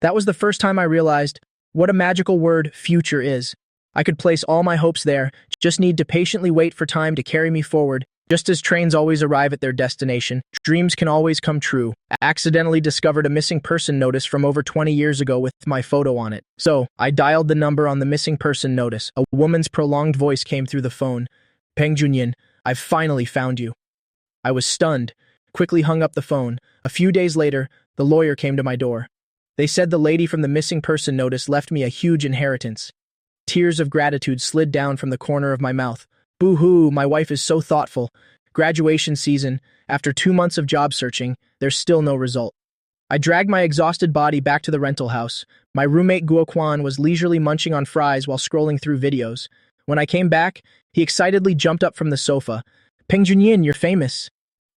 That was the first time I realized what a magical word future is. I could place all my hopes there, just need to patiently wait for time to carry me forward. Just as trains always arrive at their destination, dreams can always come true. I accidentally discovered a missing person notice from over 20 years ago with my photo on it. So, I dialed the number on the missing person notice. A woman's prolonged voice came through the phone. Peng Junyin, I've finally found you. I was stunned, quickly hung up the phone. A few days later, the lawyer came to my door. They said the lady from the missing person notice left me a huge inheritance. Tears of gratitude slid down from the corner of my mouth. Boo-hoo, my wife is so thoughtful. Graduation season, after 2 months of job searching, there's still no result. I dragged my exhausted body back to the rental house. My roommate Guo Quan was leisurely munching on fries while scrolling through videos. When I came back, he excitedly jumped up from the sofa. Peng Junyin, you're famous.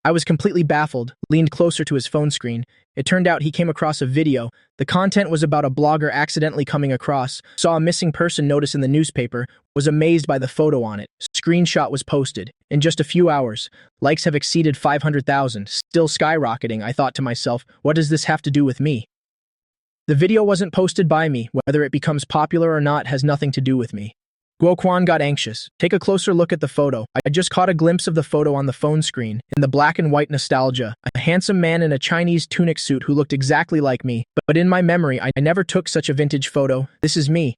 I was completely baffled, leaned closer to his phone screen. It turned out he came across a video. The content was about a blogger accidentally coming across, saw a missing person notice in the newspaper, was amazed by the photo on it. Screenshot was posted. In just a few hours, likes have exceeded 500,000, still skyrocketing. I thought to myself, what does this have to do with me? The video wasn't posted by me. Whether it becomes popular or not has nothing to do with me. Guo Quan got anxious. Take a closer look at the photo. I just caught a glimpse of the photo on the phone screen. In the black and white nostalgia, a handsome man in a Chinese tunic suit who looked exactly like me. But in my memory, I never took such a vintage photo. This is me.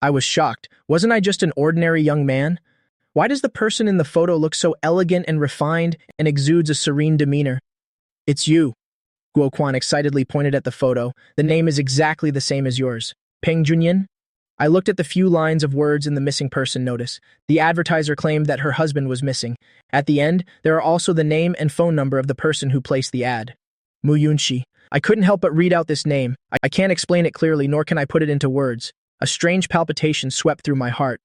I was shocked. Wasn't I just an ordinary young man? Why does the person in the photo look so elegant and refined and exudes a serene demeanor? It's you. Guo Quan excitedly pointed at the photo. The name is exactly the same as yours. Peng Junyin? I looked at the few lines of words in the missing person notice. The advertiser claimed that her husband was missing. At the end, there are also the name and phone number of the person who placed the ad. Mu Yunxi. I couldn't help but read out this name. I can't explain it clearly, nor can I put it into words. A strange palpitation swept through my heart.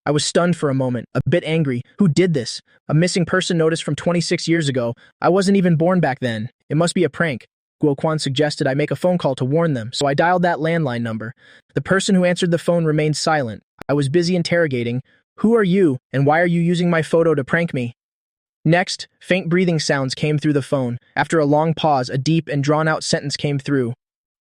I was stunned for a moment, a bit angry. Who did this? A missing person notice from 26 years ago. I wasn't even born back then. It must be a prank. Guo Quan suggested I make a phone call to warn them, so I dialed that landline number. The person who answered the phone remained silent. I was busy interrogating. Who are you, and why are you using my photo to prank me? Next, faint breathing sounds came through the phone. After a long pause, a deep and drawn-out sentence came through.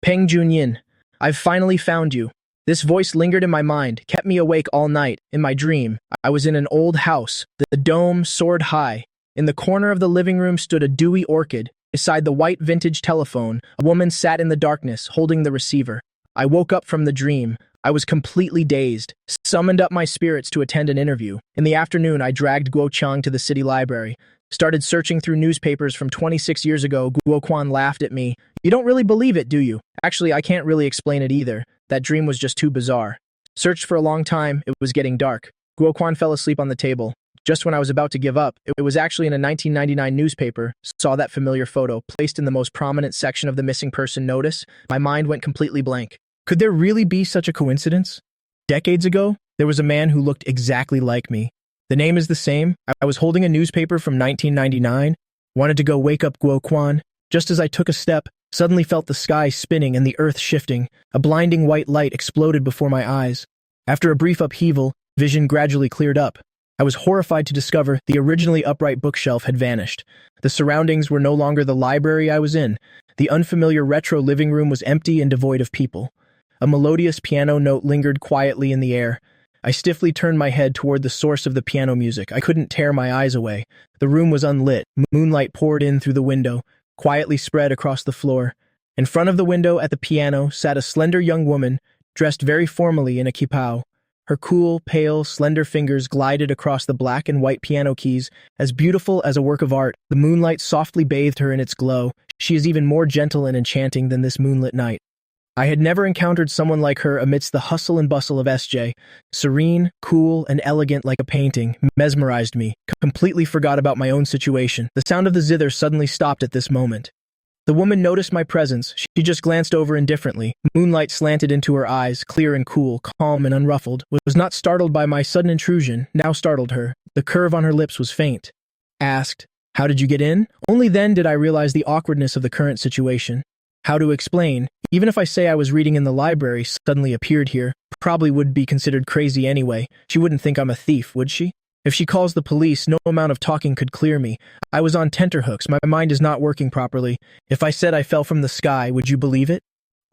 Peng Junyin, I've finally found you. This voice lingered in my mind, kept me awake all night. In my dream, I was in an old house. The dome soared high. In the corner of the living room stood a dewy orchid. Beside the white vintage telephone, a woman sat in the darkness, holding the receiver. I woke up from the dream. I was completely dazed, summoned up my spirits to attend an interview. In the afternoon, I dragged Guo Chang to the city library. Started searching through newspapers from 26 years ago. Guo Quan laughed at me. You don't really believe it, do you? Actually, I can't really explain it either. That dream was just too bizarre. Searched for a long time, it was getting dark. Guo Quan fell asleep on the table. Just when I was about to give up, it was actually in a 1999 newspaper, saw that familiar photo, placed in the most prominent section of the missing person notice. My mind went completely blank. Could there really be such a coincidence? Decades ago, there was a man who looked exactly like me. The name is the same. I was holding a newspaper from 1999, wanted to go wake up Guo Quan. Just as I took a step, suddenly felt the sky spinning and the earth shifting. A blinding white light exploded before my eyes. After a brief upheaval, vision gradually cleared up. I was horrified to discover the originally upright bookshelf had vanished. The surroundings were no longer the library I was in. The unfamiliar retro living room was empty and devoid of people. A melodious piano note lingered quietly in the air. I stiffly turned my head toward the source of the piano music. I couldn't tear my eyes away. The room was unlit. Moonlight poured in through the window, quietly spread across the floor. In front of the window at the piano sat a slender young woman, dressed very formally in a kipao. Her cool, pale, slender fingers glided across the black and white piano keys, as beautiful as a work of art. The moonlight softly bathed her in its glow. She is even more gentle and enchanting than this moonlit night. I had never encountered someone like her amidst the hustle and bustle of SJ. Serene, cool, and elegant like a painting, mesmerized me. Completely forgot about my own situation. The sound of the zither suddenly stopped at this moment. The woman noticed my presence. She just glanced over indifferently. Moonlight slanted into her eyes, clear and cool, calm and unruffled. Was not startled by my sudden intrusion, now startled her. The curve on her lips was faint. Asked, "How did you get in?" Only then did I realize the awkwardness of the current situation. How to explain? Even if I say I was reading in the library, suddenly appeared here, probably would be considered crazy anyway. She wouldn't think I'm a thief, would she? If she calls the police, no amount of talking could clear me. I was on tenterhooks. My mind is not working properly. If I said I fell from the sky, would you believe it?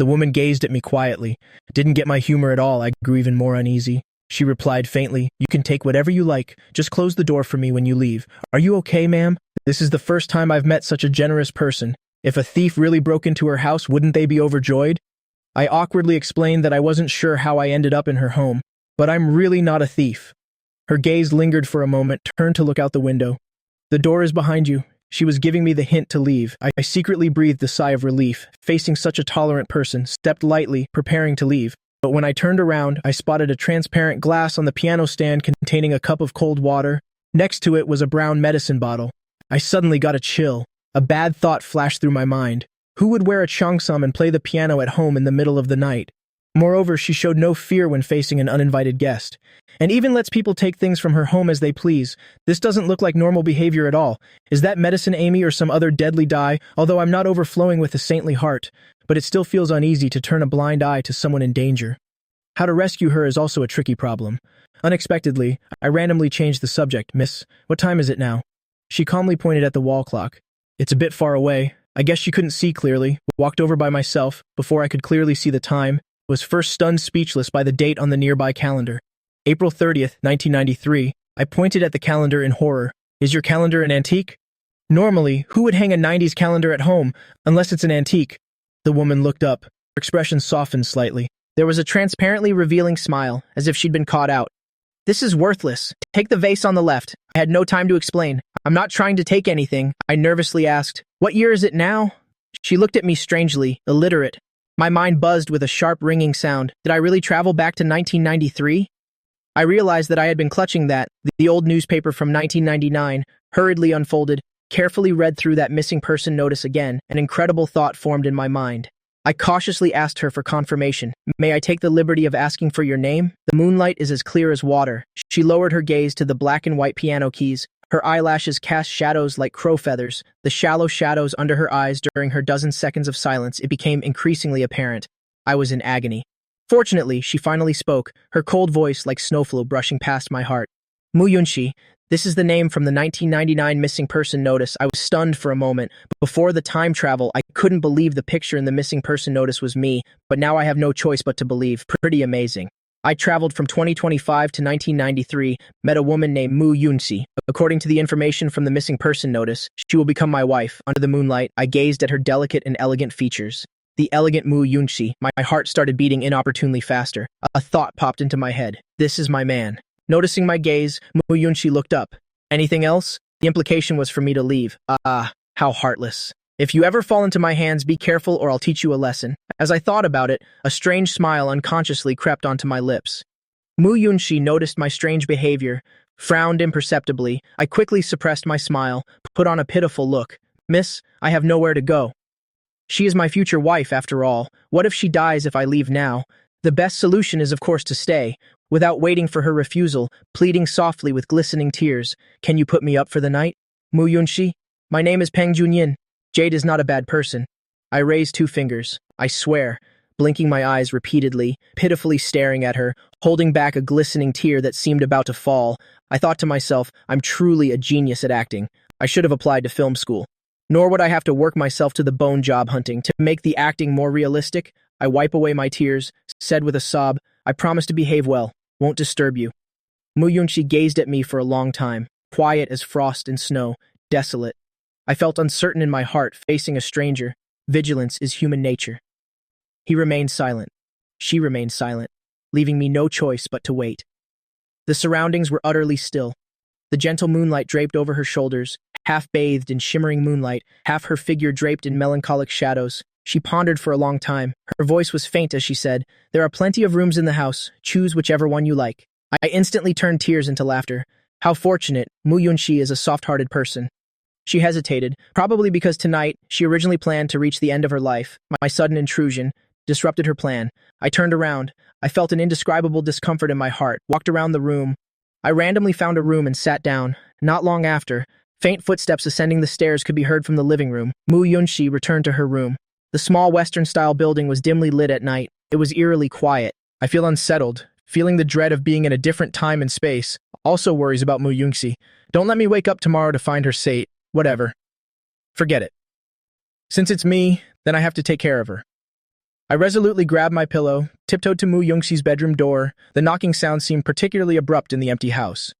The woman gazed at me quietly. Didn't get my humor at all. I grew even more uneasy. She replied faintly, "You can take whatever you like. Just close the door for me when you leave. Are you okay, ma'am? This is the first time I've met such a generous person. If a thief really broke into her house, wouldn't they be overjoyed?" I awkwardly explained that I wasn't sure how I ended up in her home, but I'm really not a thief. Her gaze lingered for a moment, turned to look out the window. "The door is behind you." She was giving me the hint to leave. I secretly breathed a sigh of relief. Facing such a tolerant person, stepped lightly, preparing to leave. But when I turned around, I spotted a transparent glass on the piano stand containing a cup of cold water. Next to it was a brown medicine bottle. I suddenly got a chill. A bad thought flashed through my mind. Who would wear a cheongsam and play the piano at home in the middle of the night? Moreover, she showed no fear when facing an uninvited guest, and even lets people take things from her home as they please. This doesn't look like normal behavior at all. Is that medicine Amy or some other deadly dye? Although I'm not overflowing with a saintly heart, but it still feels uneasy to turn a blind eye to someone in danger. How to rescue her is also a tricky problem. Unexpectedly, I randomly changed the subject. "Miss, what time is it now?" She calmly pointed at the wall clock. "It's a bit far away." I guess she couldn't see clearly. Walked over by myself. Before I could clearly see the time, was first stunned speechless by the date on the nearby calendar. April 30th, 1993. I pointed at the calendar in horror. "Is your calendar an antique?" "Normally, who would hang a 90s calendar at home, unless it's an antique?" The woman looked up. Her expression softened slightly. There was a transparently revealing smile, as if she'd been caught out. "This is worthless. Take the vase on the left." I had no time to explain. "I'm not trying to take anything," I nervously asked. "What year is it now?" She looked at me strangely, illiterate. My mind buzzed with a sharp ringing sound. Did I really travel back to 1993? I realized that I had been clutching the old newspaper from 1999, hurriedly unfolded, carefully read through that missing person notice again. An incredible thought formed in my mind. I cautiously asked her for confirmation. "May I take the liberty of asking for your name? The moonlight is as clear as water." She lowered her gaze to the black and white piano keys. Her eyelashes cast shadows like crow feathers. The shallow shadows under her eyes during her dozen seconds of silence, it became increasingly apparent. I was in agony. Fortunately, she finally spoke, her cold voice like snowflow brushing past my heart. "Mu Yunshi, this is the name from the 1999 missing person notice." I was stunned for a moment. Before the time travel, I couldn't believe the picture in the missing person notice was me, but now I have no choice but to believe. Pretty amazing. I traveled from 2025 to 1993, met a woman named Mu Yunshi. According to the information from the missing person notice, she will become my wife. Under the moonlight, I gazed at her delicate and elegant features. The elegant Mu Yunshi. My heart started beating inopportunely faster. A thought popped into my head. This is my man. Noticing my gaze, Mu Yunshi looked up. "Anything else?" The implication was for me to leave. How heartless. "If you ever fall into my hands, be careful or I'll teach you a lesson." As I thought about it, a strange smile unconsciously crept onto my lips. Mu Yunshi noticed my strange behavior, frowned imperceptibly. I quickly suppressed my smile, put on a pitiful look. "Miss, I have nowhere to go. She is my future wife, after all. What if she dies if I leave now? The best solution is, of course, to stay." Without waiting for her refusal, pleading softly with glistening tears, "Can you put me up for the night? Mu Yunshi, my name is Peng Junyin. Jade is not a bad person." I raised 2 fingers. I swear, blinking my eyes repeatedly, pitifully staring at her, holding back a glistening tear that seemed about to fall. I thought to myself, I'm truly a genius at acting. I should have applied to film school. Nor would I have to work myself to the bone job hunting. To make the acting more realistic, I wipe away my tears, said with a sob, "I promise to behave well, won't disturb you." Mu Yunshi gazed at me for a long time, quiet as frost and snow, desolate. I felt uncertain in my heart, facing a stranger. Vigilance is human nature. He remained silent. She remained silent, leaving me no choice but to wait. The surroundings were utterly still. The gentle moonlight draped over her shoulders, half bathed in shimmering moonlight, half her figure draped in melancholic shadows. She pondered for a long time. Her voice was faint as she said, "There are plenty of rooms in the house. Choose whichever one you like." I instantly turned tears into laughter. How fortunate. Mu Yunshi is a soft-hearted person. She hesitated, probably because tonight she originally planned to reach the end of her life. My sudden intrusion disrupted her plan. I turned around. I felt an indescribable discomfort in my heart, walked around the room. I randomly found a room and sat down. Not long after, faint footsteps ascending the stairs could be heard from the living room. Mu Yunshi returned to her room. The small Western-style building was dimly lit at night. It was eerily quiet. I feel unsettled, feeling the dread of being in a different time and space. Also worries about Mu Yunshi. Don't let me wake up tomorrow to find her sate. Whatever. Forget it. Since it's me, then I have to take care of her. I resolutely grabbed my pillow, tiptoed to Mu Yungxi's bedroom door. The knocking sound seemed particularly abrupt in the empty house.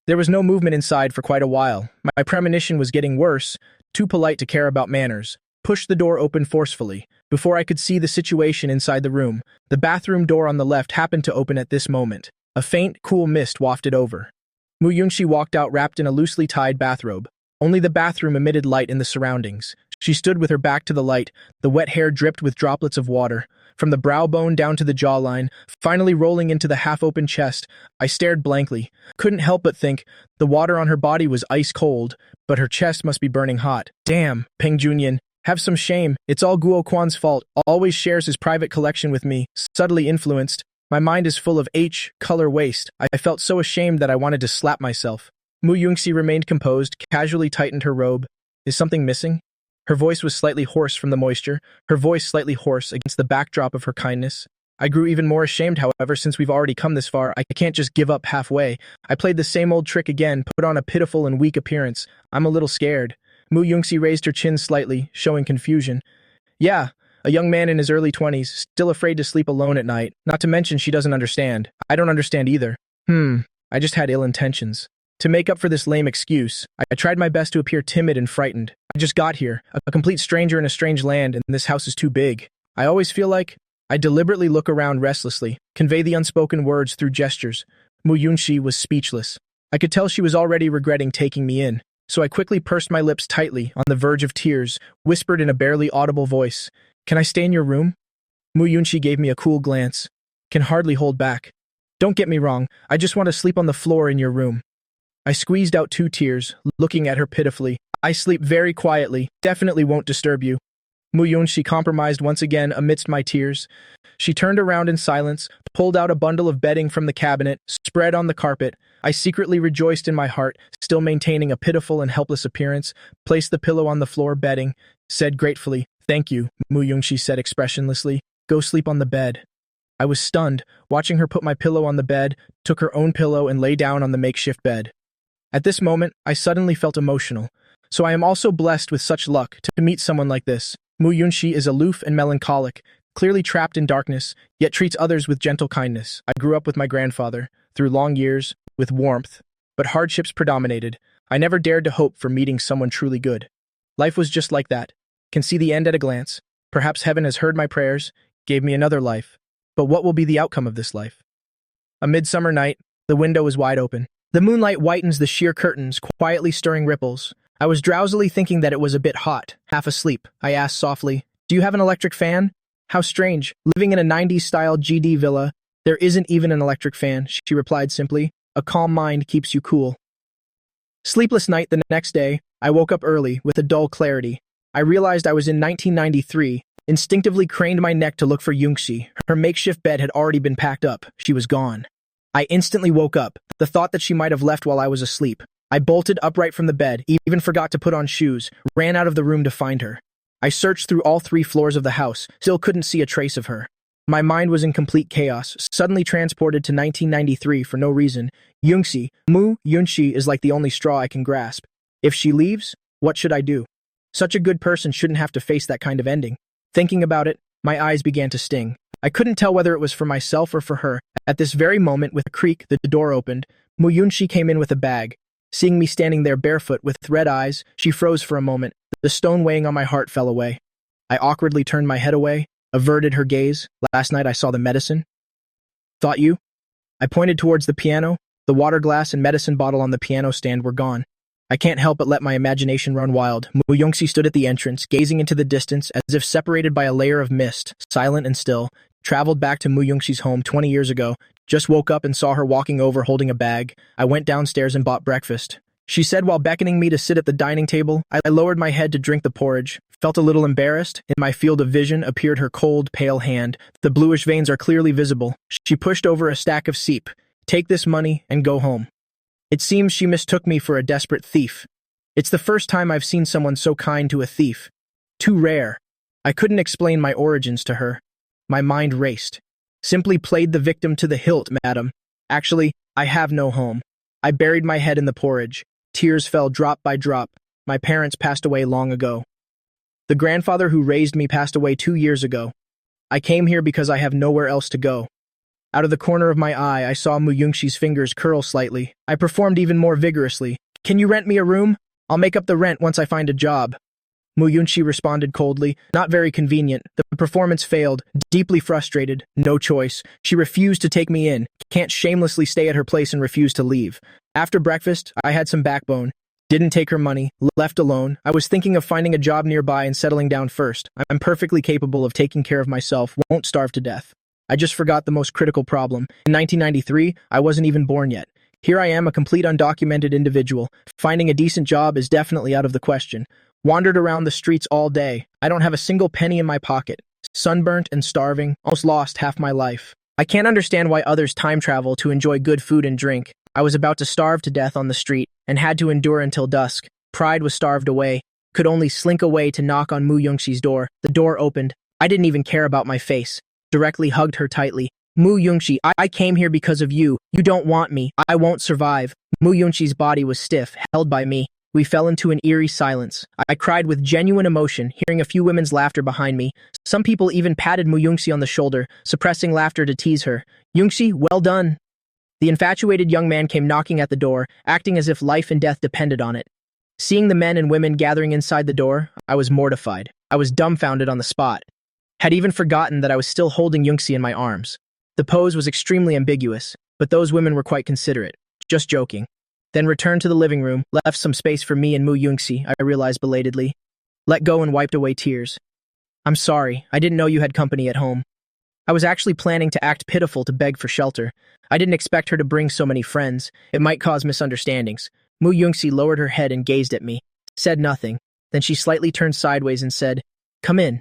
There was no movement inside for quite a while. My premonition was getting worse, too polite to care about manners. Pushed the door open forcefully. Before I could see the situation inside the room, the bathroom door on the left happened to open at this moment. A faint, cool mist wafted over. Mu Yunxi walked out wrapped in a loosely tied bathrobe. Only the bathroom emitted light in the surroundings. She stood with her back to the light. The wet hair dripped with droplets of water. From the brow bone down to the jawline, finally rolling into the half-open chest, I stared blankly. Couldn't help but think, the water on her body was ice cold, but her chest must be burning hot. Damn, Peng Junyan, have some shame. It's all Guo Quan's fault. Always shares his private collection with me, subtly influenced. My mind is full of color waste. I felt so ashamed that I wanted to slap myself. Mu Yungxi remained composed, casually tightened her robe. Is something missing? Her voice was slightly hoarse from the moisture, her voice slightly hoarse against the backdrop of her kindness. I grew even more ashamed, however, since we've already come this far. I can't just give up halfway. I played the same old trick again, put on a pitiful and weak appearance. I'm a little scared. Mu Yungxi raised her chin slightly, showing confusion. Yeah, a young man in his early 20s, still afraid to sleep alone at night. Not to mention she doesn't understand. I don't understand either. I just had ill intentions. To make up for this lame excuse, I tried my best to appear timid and frightened. I just got here, a complete stranger in a strange land, and this house is too big. I always feel like I deliberately look around restlessly, convey the unspoken words through gestures. Mu Yunxi was speechless. I could tell she was already regretting taking me in, so I quickly pursed my lips tightly, on the verge of tears, whispered in a barely audible voice, "Can I stay in your room?" Mu Yunxi gave me a cool glance. Can hardly hold back. Don't get me wrong, I just want to sleep on the floor in your room. I squeezed out 2 tears, looking at her pitifully. I sleep very quietly, definitely won't disturb you. Mu Yunxi compromised once again amidst my tears. She turned around in silence, pulled out a bundle of bedding from the cabinet, spread on the carpet. I secretly rejoiced in my heart, still maintaining a pitiful and helpless appearance, placed the pillow on the floor bedding, said gratefully, "Thank you," Mu Yunxi said expressionlessly. "Go sleep on the bed." I was stunned, watching her put my pillow on the bed, took her own pillow and lay down on the makeshift bed. At this moment, I suddenly felt emotional. So I am also blessed with such luck to meet someone like this. Mu Yunxi is aloof and melancholic, clearly trapped in darkness, yet treats others with gentle kindness. I grew up with my grandfather, through long years, with warmth, but hardships predominated. I never dared to hope for meeting someone truly good. Life was just like that. Can see the end at a glance. Perhaps heaven has heard my prayers, gave me another life. But what will be the outcome of this life? A midsummer night, the window is wide open. The moonlight whitens the sheer curtains, quietly stirring ripples. I was drowsily thinking that it was a bit hot, half asleep. I asked softly, "Do you have an electric fan?" How strange. Living in a 90s-style GD villa, there isn't even an electric fan, she replied simply. A calm mind keeps you cool. Sleepless night the next day, I woke up early, with a dull clarity. I realized I was in 1993, instinctively craned my neck to look for Yunxi. Her makeshift bed had already been packed up. She was gone. I instantly woke up, the thought that she might have left while I was asleep. I bolted upright from the bed, even forgot to put on shoes, ran out of the room to find her. I searched through all 3 floors of the house, still couldn't see a trace of her. My mind was in complete chaos, suddenly transported to 1993 for no reason. Yunxi, Mu Yunxi is like the only straw I can grasp. If she leaves, what should I do? Such a good person shouldn't have to face that kind of ending. Thinking about it, my eyes began to sting. I couldn't tell whether it was for myself or for her. At this very moment, with a creak, the door opened. Mu Yunxi came in with a bag. Seeing me standing there barefoot with red eyes, she froze for a moment. The stone weighing on my heart fell away. I awkwardly turned my head away, averted her gaze. Last night I saw the medicine. Thought you? I pointed towards the piano. The water glass and medicine bottle on the piano stand were gone. I can't help but let my imagination run wild. Mu Yunxi stood at the entrance, gazing into the distance as if separated by a layer of mist, silent and still. Traveled back to Mu Yunxi's home 20 years ago. Just woke up and saw her walking over holding a bag. I went downstairs and bought breakfast. She said while beckoning me to sit at the dining table. I lowered my head to drink the porridge. Felt a little embarrassed. In my field of vision appeared her cold, pale hand. The bluish veins are clearly visible. She pushed over a stack of seep. Take this money and go home. It seems she mistook me for a desperate thief. It's the first time I've seen someone so kind to a thief. Too rare. I couldn't explain my origins to her. My mind raced. Simply played the victim to the hilt, madam. Actually, I have no home. I buried my head in the porridge. Tears fell drop by drop. My parents passed away long ago. The grandfather who raised me passed away 2 years ago. I came here because I have nowhere else to go. Out of the corner of my eye, I saw Mu Yungxi's fingers curl slightly. I performed even more vigorously. Can you rent me a room? I'll make up the rent once I find a job. Mu Yunxi responded coldly. Not very convenient. The performance failed. Deeply frustrated. No choice. She refused to take me in. Can't shamelessly stay at her place and refuse to leave. After breakfast, I had some backbone. Didn't take her money. Left alone. I was thinking of finding a job nearby and settling down first. I'm perfectly capable of taking care of myself. Won't starve to death. I just forgot the most critical problem. In 1993, I wasn't even born yet. Here I am, a complete undocumented individual. Finding a decent job is definitely out of the question. Wandered around the streets all day. I don't have a single penny in my pocket. Sunburnt and starving. Almost lost half my life. I can't understand why others time travel to enjoy good food and drink. I was about to starve to death on the street and had to endure until dusk. Pride was starved away. Could only slink away to knock on Mu Yungxi's door. The door opened. I didn't even care about my face. Directly hugged her tightly. Mu Yungxi, I came here because of you. You don't want me. I won't survive. Mu Yungxi's body was stiff, held by me. We fell into an eerie silence. I cried with genuine emotion, hearing a few women's laughter behind me. Some people even patted Mu Yungxi on the shoulder, suppressing laughter to tease her. Yungxi, well done. The infatuated young man came knocking at the door, acting as if life and death depended on it. Seeing the men and women gathering inside the door, I was mortified. I was dumbfounded on the spot. Had even forgotten that I was still holding Yungxi in my arms. The pose was extremely ambiguous, but those women were quite considerate. Just joking. Then returned to the living room, left some space for me and Mu Yungxi, I realized belatedly. Let go and wiped away tears. I'm sorry, I didn't know you had company at home. I was actually planning to act pitiful to beg for shelter. I didn't expect her to bring so many friends. It might cause misunderstandings. Mu Yungxi lowered her head and gazed at me, said nothing. Then she slightly turned sideways and said, "Come in."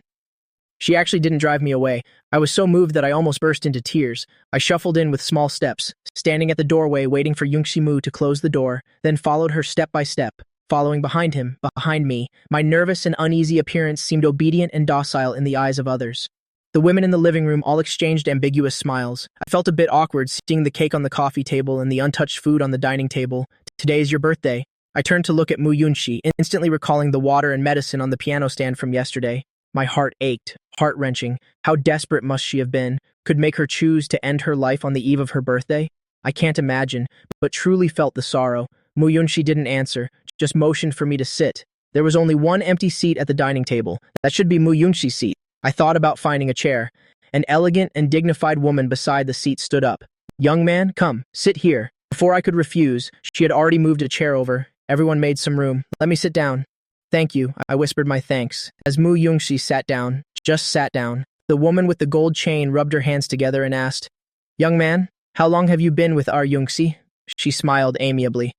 She actually didn't drive me away. I was so moved that I almost burst into tears. I shuffled in with small steps, standing at the doorway waiting for Yungxi Mu to close the door, then followed her step by step, following behind him, behind me. My nervous and uneasy appearance seemed obedient and docile in the eyes of others. The women in the living room all exchanged ambiguous smiles. I felt a bit awkward seeing the cake on the coffee table and the untouched food on the dining table. Today is your birthday. I turned to look at Mu Yunxi, instantly recalling the water and medicine on the piano stand from yesterday. My heart ached, heart-wrenching. How desperate must she have been? Could make her choose to end her life on the eve of her birthday? I can't imagine, but truly felt the sorrow. Mu Yunxi didn't answer, just motioned for me to sit. There was only one empty seat at the dining table. That should be Mu Yunxi's seat. I thought about finding a chair. An elegant and dignified woman beside the seat stood up. "Young man, come, sit here." Before I could refuse, she had already moved a chair over. Everyone made some room. "Let me sit down." "Thank you," I whispered my thanks. As Mu Yungxi sat down, just sat down, the woman with the gold chain rubbed her hands together and asked, "Young man, how long have you been with our Yungxi?" She smiled amiably.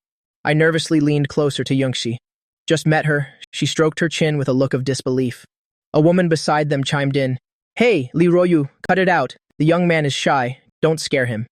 I nervously leaned closer to Yungxi. "Just met her." She stroked her chin with a look of disbelief. A woman beside them chimed in, "Hey, Li Ruoyu, cut it out. The young man is shy. Don't scare him."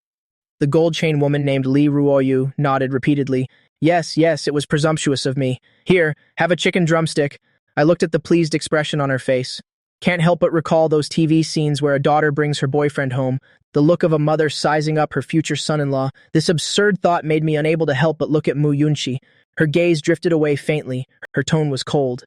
The gold chain woman named Li Ruoyu nodded repeatedly. Yes, it was presumptuous of me. "Here, have a chicken drumstick." I looked at the pleased expression on her face. Can't help but recall those TV scenes where a daughter brings her boyfriend home, the look of a mother sizing up her future son-in-law. This absurd thought made me unable to help but look at Mu Yunxi. Her gaze drifted away faintly. Her tone was cold.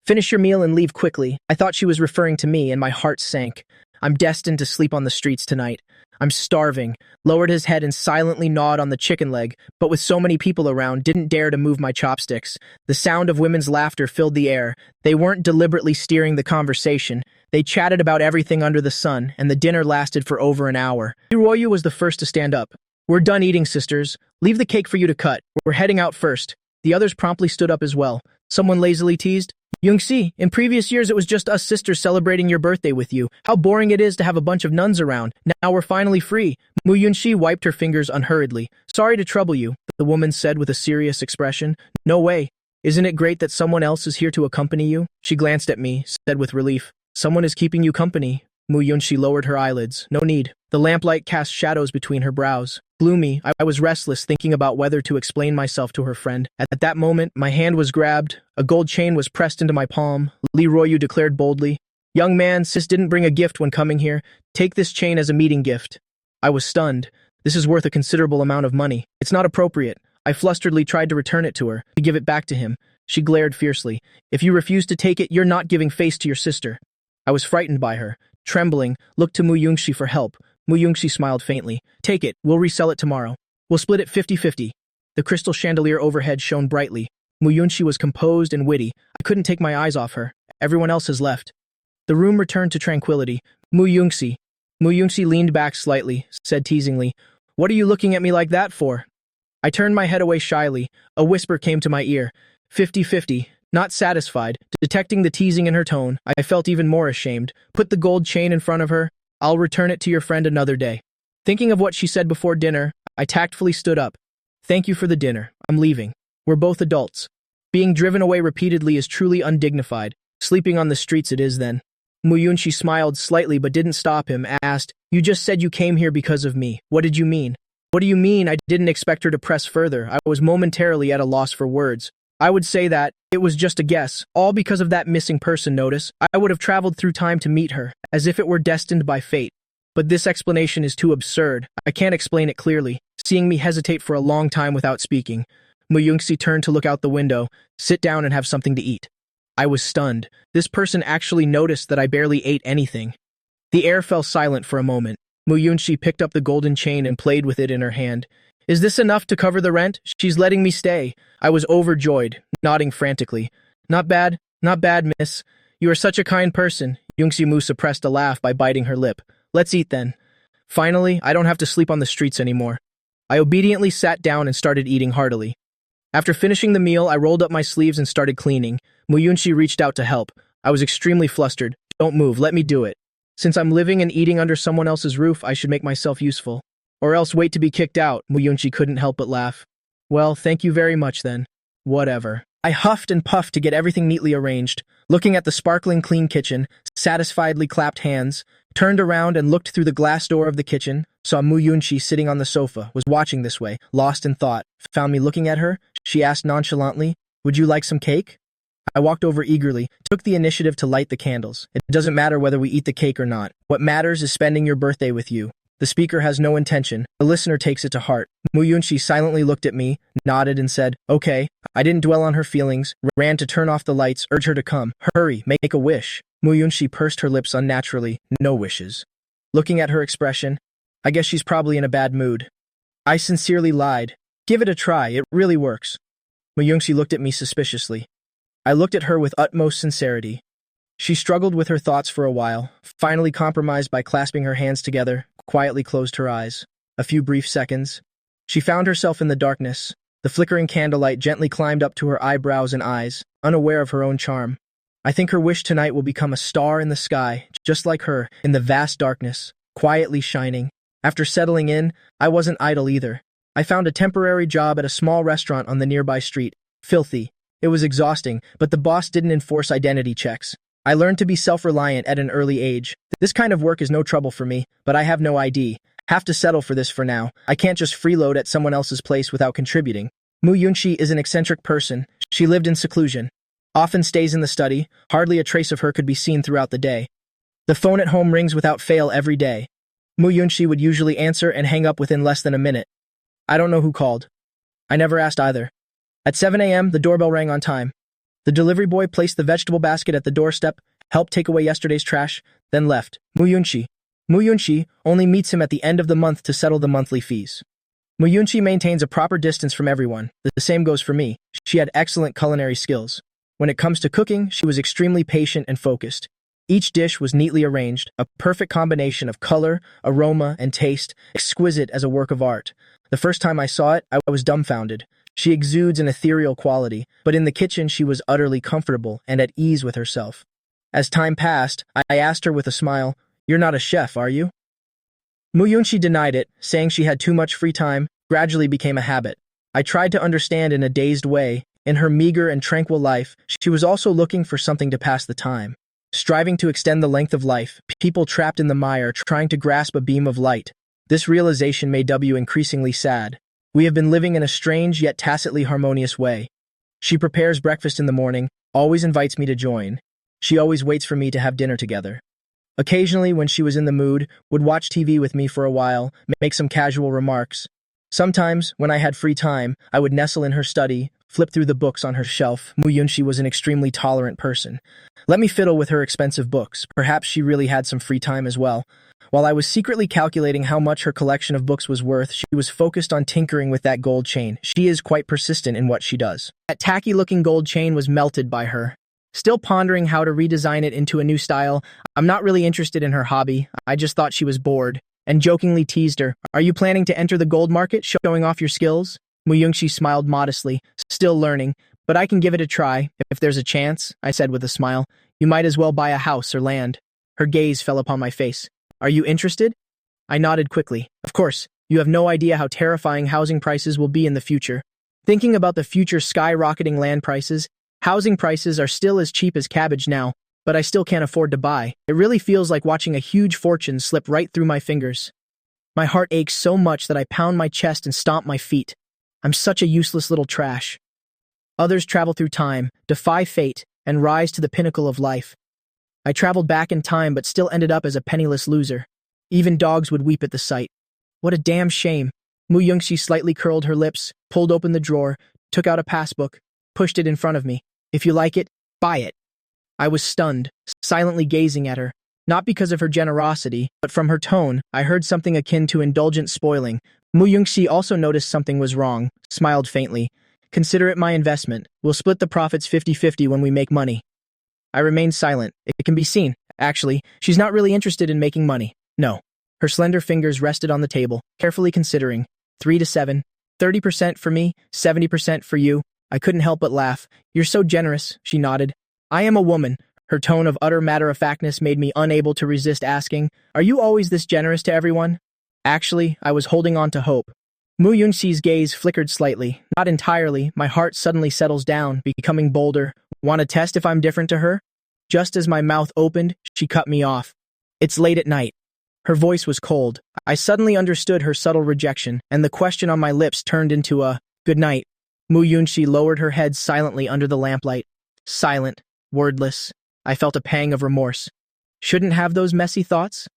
"Finish your meal and leave quickly." I thought she was referring to me, and my heart sank. I'm destined to sleep on the streets tonight. I'm starving. Lowered his head and silently gnawed on the chicken leg, but with so many people around, didn't dare to move my chopsticks. The sound of women's laughter filled the air. They weren't deliberately steering the conversation. They chatted about everything under the sun, and the dinner lasted for over an hour. Hiroyu was the first to stand up. "We're done eating, sisters. Leave the cake for you to cut. We're heading out first." The others promptly stood up as well. Someone lazily teased, "Yungxi, in previous years it was just us sisters celebrating your birthday with you. How boring it is to have a bunch of nuns around. Now we're finally free." Mu Yunxi wiped her fingers unhurriedly. "Sorry to trouble you," the woman said with a serious expression. "No way. Isn't it great that someone else is here to accompany you?" She glanced at me, said with relief, "Someone is keeping you company." Mu Yunxi lowered her eyelids. "No need." The lamplight cast shadows between her brows. Gloomy, I was restless, thinking about whether to explain myself to her friend. At that moment, my hand was grabbed. A gold chain was pressed into my palm. Li Ruoyu declared boldly, "Young man, sis didn't bring a gift when coming here. Take this chain as a meeting gift." I was stunned. This is worth a considerable amount of money. It's not appropriate. I flusteredly tried to return it to her, to give it back to him. She glared fiercely. "If you refuse to take it, you're not giving face to your sister." I was frightened by her. Trembling, looked to Mu Yungxi for help. Mu Yungxi smiled faintly. Take it, we'll resell it tomorrow. We'll split it 50-50. The crystal chandelier overhead shone brightly. Mu Yunxi was composed and witty. I couldn't take my eyes off her. Everyone else has left. The room returned to tranquility. Mu Yungxi. Mu Yungxi leaned back slightly, said teasingly, "What are you looking at me like that for?" I turned my head away shyly. A whisper came to my ear. 50-50. Not satisfied. Detecting the teasing in her tone, I felt even more ashamed. Put the gold chain in front of her. I'll return it to your friend another day. Thinking of what she said before dinner, I tactfully stood up. Thank you for the dinner. I'm leaving. We're both adults. Being driven away repeatedly is truly undignified. Sleeping on the streets it is then. Mu Yunxi smiled slightly but didn't stop him, asked, "You just said you came here because of me. What did you mean?" "What do you mean?" I didn't expect her to press further. I was momentarily at a loss for words. I would say that it was just a guess, all because of that missing person notice. I would have traveled through time to meet her, as if it were destined by fate. But this explanation is too absurd. I can't explain it clearly. Seeing me hesitate for a long time without speaking, Mu Yungxi turned to look out the window. Sit down and have something to eat. I was stunned. This person actually noticed that I barely ate anything. The air fell silent for a moment. Mu Yunxi picked up the golden chain and played with it in her hand. "Is this enough to cover the rent? She's letting me stay." I was overjoyed, nodding frantically. Not bad, miss. You are such a kind person." Yungxi Mu suppressed a laugh by biting her lip. "Let's eat then. Finally, I don't have to sleep on the streets anymore." I obediently sat down and started eating heartily. After finishing the meal, I rolled up my sleeves and started cleaning. Mu Yunxi reached out to help. I was extremely flustered. "Don't move, let me do it. Since I'm living and eating under someone else's roof, I should make myself useful. Or else wait to be kicked out." Mu Yunxi couldn't help but laugh. "Well, thank you very much then. Whatever." I huffed and puffed to get everything neatly arranged. Looking at the sparkling clean kitchen, satisfiedly clapped hands, turned around and looked through the glass door of the kitchen, saw Mu Yunxi sitting on the sofa, was watching this way, lost in thought. Found me looking at her, she asked nonchalantly, "Would you like some cake?" I walked over eagerly, took the initiative to light the candles. It doesn't matter whether we eat the cake or not. What matters is spending your birthday with you. The speaker has no intention. The listener takes it to heart. Mu Yunxi silently looked at me, nodded and said, "Okay." I didn't dwell on her feelings, ran to turn off the lights, urge her to come. "Hurry, make a wish." Mu Yunxi pursed her lips unnaturally. "No wishes." Looking at her expression, I guess she's probably in a bad mood. I sincerely lied. "Give it a try, it really works." Mu Yunxi looked at me suspiciously. I looked at her with utmost sincerity. She struggled with her thoughts for a while, finally compromised by clasping her hands together, quietly closed her eyes. A few brief seconds. She found herself in the darkness. The flickering candlelight gently climbed up to her eyebrows and eyes, unaware of her own charm. I think her wish tonight will become a star in the sky, just like her, in the vast darkness, quietly shining. After settling in, I wasn't idle either. I found a temporary job at a small restaurant on the nearby street. Filthy. It was exhausting, but the boss didn't enforce identity checks. I learned to be self-reliant at an early age. This kind of work is no trouble for me, but I have no ID. Have to settle for this for now. I can't just freeload at someone else's place without contributing. Mu Yunxi is an eccentric person. She lived in seclusion. Often stays in the study. Hardly a trace of her could be seen throughout the day. The phone at home rings without fail every day. Mu Yunxi would usually answer and hang up within less than a minute. I don't know who called. I never asked either. At 7 a.m., the doorbell rang on time. The delivery boy placed the vegetable basket at the doorstep, helped take away yesterday's trash, then left. Mu Yunxi only meets him at the end of the month to settle the monthly fees. Mu Yunxi maintains a proper distance from everyone. The same goes for me. She had excellent culinary skills. When it comes to cooking, she was extremely patient and focused. Each dish was neatly arranged, a perfect combination of color, aroma, and taste, exquisite as a work of art. The first time I saw it, I was dumbfounded. She exudes an ethereal quality, but in the kitchen she was utterly comfortable and at ease with herself. As time passed, I asked her with a smile, "You're not a chef, are you?" Mu Yunxi denied it, saying she had too much free time. Gradually became a habit. I tried to understand in a dazed way. In her meager and tranquil life, she was also looking for something to pass the time. Striving to extend the length of life, people trapped in the mire trying to grasp a beam of light. This realization made W increasingly sad. We have been living in a strange yet tacitly harmonious way. She prepares breakfast in the morning, always invites me to join. She always waits for me to have dinner together. Occasionally, when she was in the mood, would watch TV with me for a while, make some casual remarks. Sometimes, when I had free time, I would nestle in her study, flip through the books on her shelf. Mu Yunxi was an extremely tolerant person. Let me fiddle with her expensive books. Perhaps she really had some free time as well. While I was secretly calculating how much her collection of books was worth, she was focused on tinkering with that gold chain. She is quite persistent in what she does. That tacky-looking gold chain was melted by her. Still pondering how to redesign it into a new style, I'm not really interested in her hobby. I just thought she was bored, and jokingly teased her. Are you planning to enter the gold market, showing off your skills? Mu Yunxi smiled modestly, still learning, but I can give it a try, if there's a chance, I said with a smile. You might as well buy a house or land. Her gaze fell upon my face. Are you interested? I nodded quickly. Of course, you have no idea how terrifying housing prices will be in the future. Thinking about the future skyrocketing land prices, housing prices are still as cheap as cabbage now, but I still can't afford to buy. It really feels like watching a huge fortune slip right through my fingers. My heart aches so much that I pound my chest and stomp my feet. I'm such a useless little trash. Others travel through time, defy fate, and rise to the pinnacle of life. I traveled back in time but still ended up as a penniless loser. Even dogs would weep at the sight. What a damn shame. Mu Yunxi slightly curled her lips, pulled open the drawer, took out a passbook, pushed it in front of me. If you like it, buy it. I was stunned, silently gazing at her. Not because of her generosity, but from her tone, I heard something akin to indulgent spoiling. Mu Yunxi also noticed something was wrong, smiled faintly. Consider it my investment. We'll split the profits 50-50 when we make money. I remained silent. It can be seen. Actually, she's not really interested in making money. No. Her slender fingers rested on the table, carefully considering. 3 to 7. 30% for me, 70% for you. I couldn't help but laugh. You're so generous, she nodded. I am a woman. Her tone of utter matter-of-factness made me unable to resist asking, are you always this generous to everyone? Actually, I was holding on to hope. Mu Yunxi's gaze flickered slightly. Not entirely. My heart suddenly settles down, becoming bolder. Want to test if I'm different to her? Just as my mouth opened, she cut me off. It's late at night. Her voice was cold. I suddenly understood her subtle rejection, and the question on my lips turned into a, good night. Mu Yunxi lowered her head silently under the lamplight. Silent, wordless. I felt a pang of remorse. Shouldn't have those messy thoughts?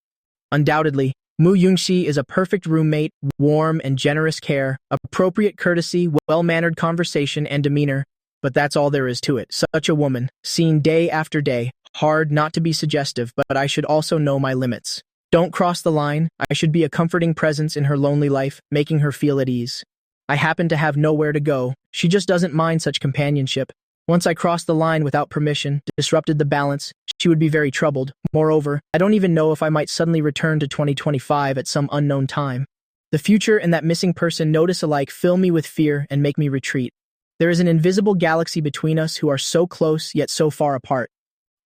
Undoubtedly, Mu Yunxi is a perfect roommate, warm and generous care, appropriate courtesy, well-mannered conversation and demeanor. But that's all there is to it. Such a woman, seen day after day, hard not to be suggestive, but I should also know my limits. Don't cross the line. I should be a comforting presence in her lonely life, making her feel at ease. I happen to have nowhere to go. She just doesn't mind such companionship. Once I crossed the line without permission, disrupted the balance, she would be very troubled. Moreover, I don't even know if I might suddenly return to 2025 at some unknown time. The future and that missing person notice alike fill me with fear and make me retreat. There is an invisible galaxy between us who are so close yet so far apart.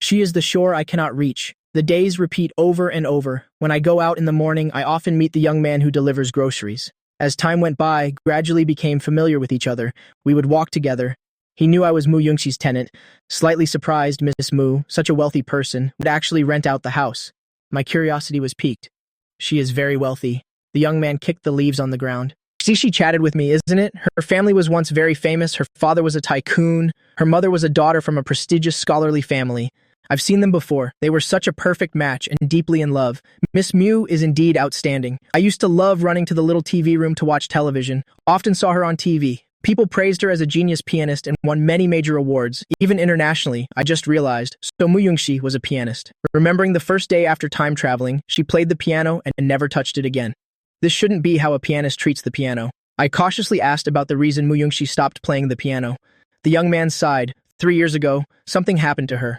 She is the shore I cannot reach. The days repeat over and over. When I go out in the morning, I often meet the young man who delivers groceries. As time went by, gradually became familiar with each other. We would walk together. He knew I was Mu Yunxi's tenant. Slightly surprised, Miss Mu, such a wealthy person, would actually rent out the house. My curiosity was piqued. She is very wealthy. The young man kicked the leaves on the ground. See, she chatted with me, isn't it? Her family was once very famous. Her father was a tycoon. Her mother was a daughter from a prestigious scholarly family. I've seen them before. They were such a perfect match and deeply in love. Miss Mu is indeed outstanding. I used to love running to the little TV room to watch television. Often saw her on TV. People praised her as a genius pianist and won many major awards, even internationally, I just realized. So Mu Yunxi was a pianist. Remembering the first day after time traveling, she played the piano and never touched it again. This shouldn't be how a pianist treats the piano. I cautiously asked about the reason Mu Yunxi stopped playing the piano. The young man sighed. 3 years ago, something happened to her.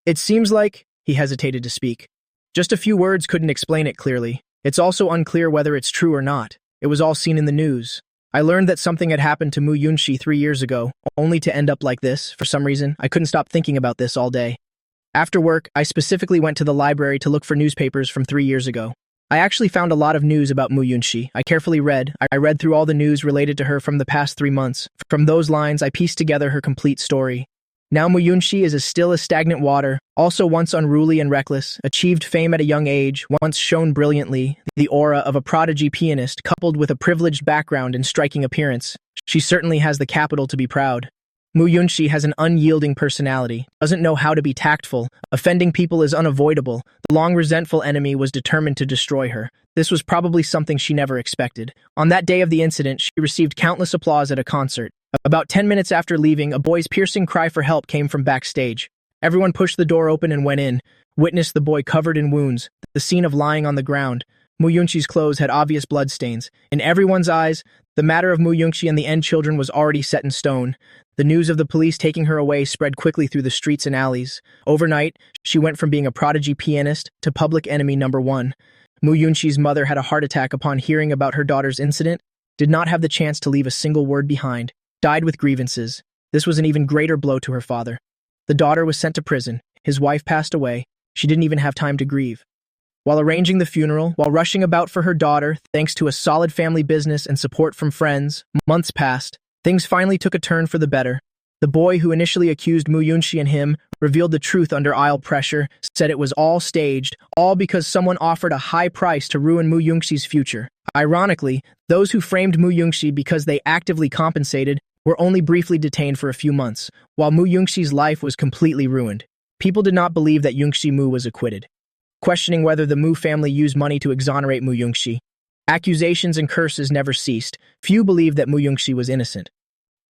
It seems like, he hesitated to speak. Just a few words couldn't explain it clearly. It's also unclear whether it's true or not. It was all seen in the news. I learned that something had happened to Mu Yunxi 3 years ago, only to end up like this. For some reason, I couldn't stop thinking about this all day. After work, I specifically went to the library to look for newspapers from 3 years ago. I actually found a lot of news about Mu Yunxi. I carefully read. I read through all the news related to her from the past 3 months. From those lines, I pieced together her complete story. Now Mu Yunxi is as still as stagnant water, also once unruly and reckless, achieved fame at a young age, once shone brilliantly, the aura of a prodigy pianist coupled with a privileged background and striking appearance. She certainly has the capital to be proud. Mu Yunxi has an unyielding personality, doesn't know how to be tactful, offending people is unavoidable. The long resentful enemy was determined to destroy her. This was probably something she never expected. On that day of the incident, she received countless applause at a concert. About 10 minutes after leaving, a boy's piercing cry for help came from backstage. Everyone pushed the door open and went in, witnessed the boy covered in wounds, the scene of lying on the ground. Mu Yunxi's clothes had obvious bloodstains. In everyone's eyes, the matter of Mu Yunxi and the N children was already set in stone. The news of the police taking her away spread quickly through the streets and alleys. Overnight, she went from being a prodigy pianist to public enemy number one. Mu Yunxi's mother had a heart attack upon hearing about her daughter's incident, did not have the chance to leave a single word behind, died with grievances. This was an even greater blow to her father. The daughter was sent to prison. His wife passed away. She didn't even have time to grieve. While arranging the funeral, while rushing about for her daughter, thanks to a solid family business and support from friends, months passed. Things finally took a turn for the better. The boy who initially accused Mu Yunxi and him revealed the truth under aisle pressure, said it was all staged, all because someone offered a high price to ruin Mu Yunxi's future. Ironically, those who framed Mu Yunxi because they actively compensated were only briefly detained for a few months, while Mu Yunxi's life was completely ruined. People did not believe that Yunxi Mu was acquitted, questioning whether the Mu family used money to exonerate Mu Yunxi. Accusations and curses never ceased. Few believed that Mu Yunxi was innocent.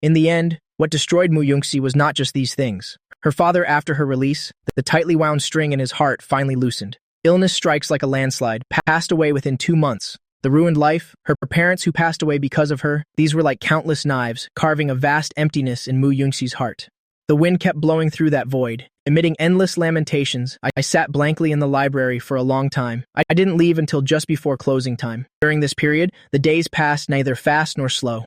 In the end, what destroyed Mu Yunxi was not just these things. Her father, after her release, the tightly wound string in his heart finally loosened. Illness strikes like a landslide, passed away within 2 months. The ruined life, her parents who passed away because of her, these were like countless knives, carving a vast emptiness in Mu Yunxi's heart. The wind kept blowing through that void, emitting endless lamentations. I sat blankly in the library for a long time. I didn't leave until just before closing time. During this period, the days passed neither fast nor slow.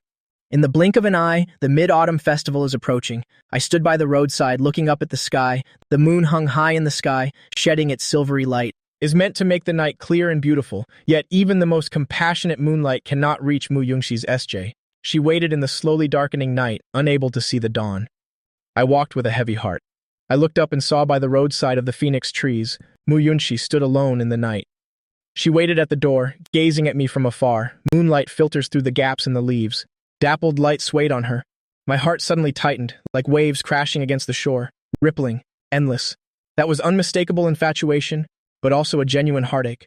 In the blink of an eye, the mid-autumn festival is approaching. I stood by the roadside looking up at the sky. The moon hung high in the sky, shedding its silvery light. Is meant to make the night clear and beautiful, yet even the most compassionate moonlight cannot reach Mu Yunxi's SJ. She waited in the slowly darkening night, unable to see the dawn. I walked with a heavy heart. I looked up and saw by the roadside of the phoenix trees, Mu Yunxi stood alone in the night. She waited at the door, gazing at me from afar. Moonlight filters through the gaps in the leaves. Dappled light swayed on her. My heart suddenly tightened, like waves crashing against the shore, rippling, endless. That was unmistakable infatuation, but also a genuine heartache.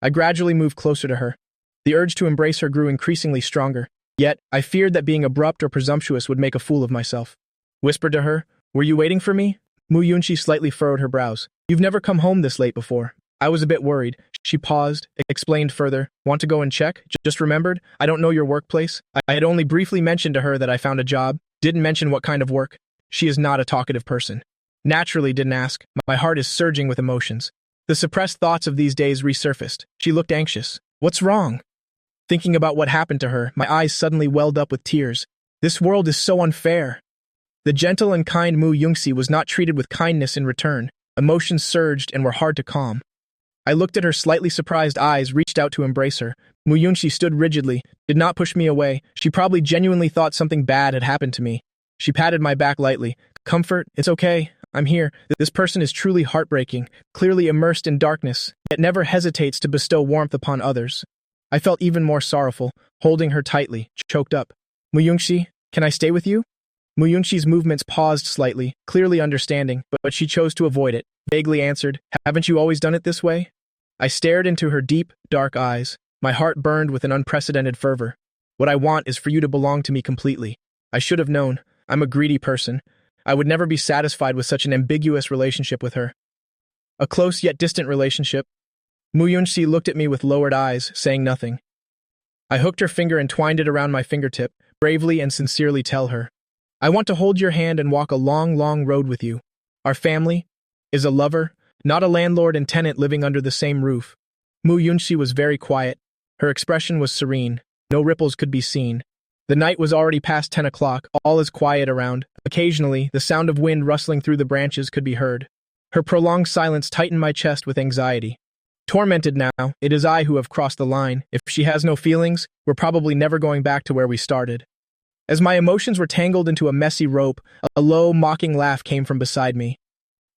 I gradually moved closer to her. The urge to embrace her grew increasingly stronger, yet I feared that being abrupt or presumptuous would make a fool of myself. Whispered to her, "Were you waiting for me?" Mu Yunxi slightly furrowed her brows. "You've never come home this late before." I was a bit worried. She paused, explained further. "Want to go and check? Just remembered, I don't know your workplace." I had only briefly mentioned to her that I found a job, didn't mention what kind of work. She is not a talkative person. Naturally didn't ask. My heart is surging with emotions. The suppressed thoughts of these days resurfaced. She looked anxious. "What's wrong?" Thinking about what happened to her, my eyes suddenly welled up with tears. This world is so unfair. The gentle and kind Mu Yunxi was not treated with kindness in return. Emotions surged and were hard to calm. I looked at her slightly surprised eyes, reached out to embrace her. Mu Yunxi stood rigidly, did not push me away. She probably genuinely thought something bad had happened to me. She patted my back lightly. "Comfort, it's okay. I'm here. This person is truly heartbreaking, clearly immersed in darkness, yet never hesitates to bestow warmth upon others." I felt even more sorrowful, holding her tightly, choked up. "Mu Yunxi, can I stay with you?" Mu Yunxi's movements paused slightly, clearly understanding, but she chose to avoid it, vaguely answered, "Haven't you always done it this way?" I stared into her deep, dark eyes. My heart burned with an unprecedented fervor. "What I want is for you to belong to me completely. I should have known. I'm a greedy person. I would never be satisfied with such an ambiguous relationship with her. A close yet distant relationship." Mu Yunxi looked at me with lowered eyes, saying nothing. I hooked her finger and twined it around my fingertip, bravely and sincerely tell her, "I want to hold your hand and walk a long, long road with you. Our family is a lover, not a landlord and tenant living under the same roof." Mu Yunxi was very quiet. Her expression was serene. No ripples could be seen. The night was already past 10 o'clock. All is quiet around. Occasionally, the sound of wind rustling through the branches could be heard. Her prolonged silence tightened my chest with anxiety. Tormented now, it is I who have crossed the line. If she has no feelings, we're probably never going back to where we started. As my emotions were tangled into a messy rope, a low, mocking laugh came from beside me.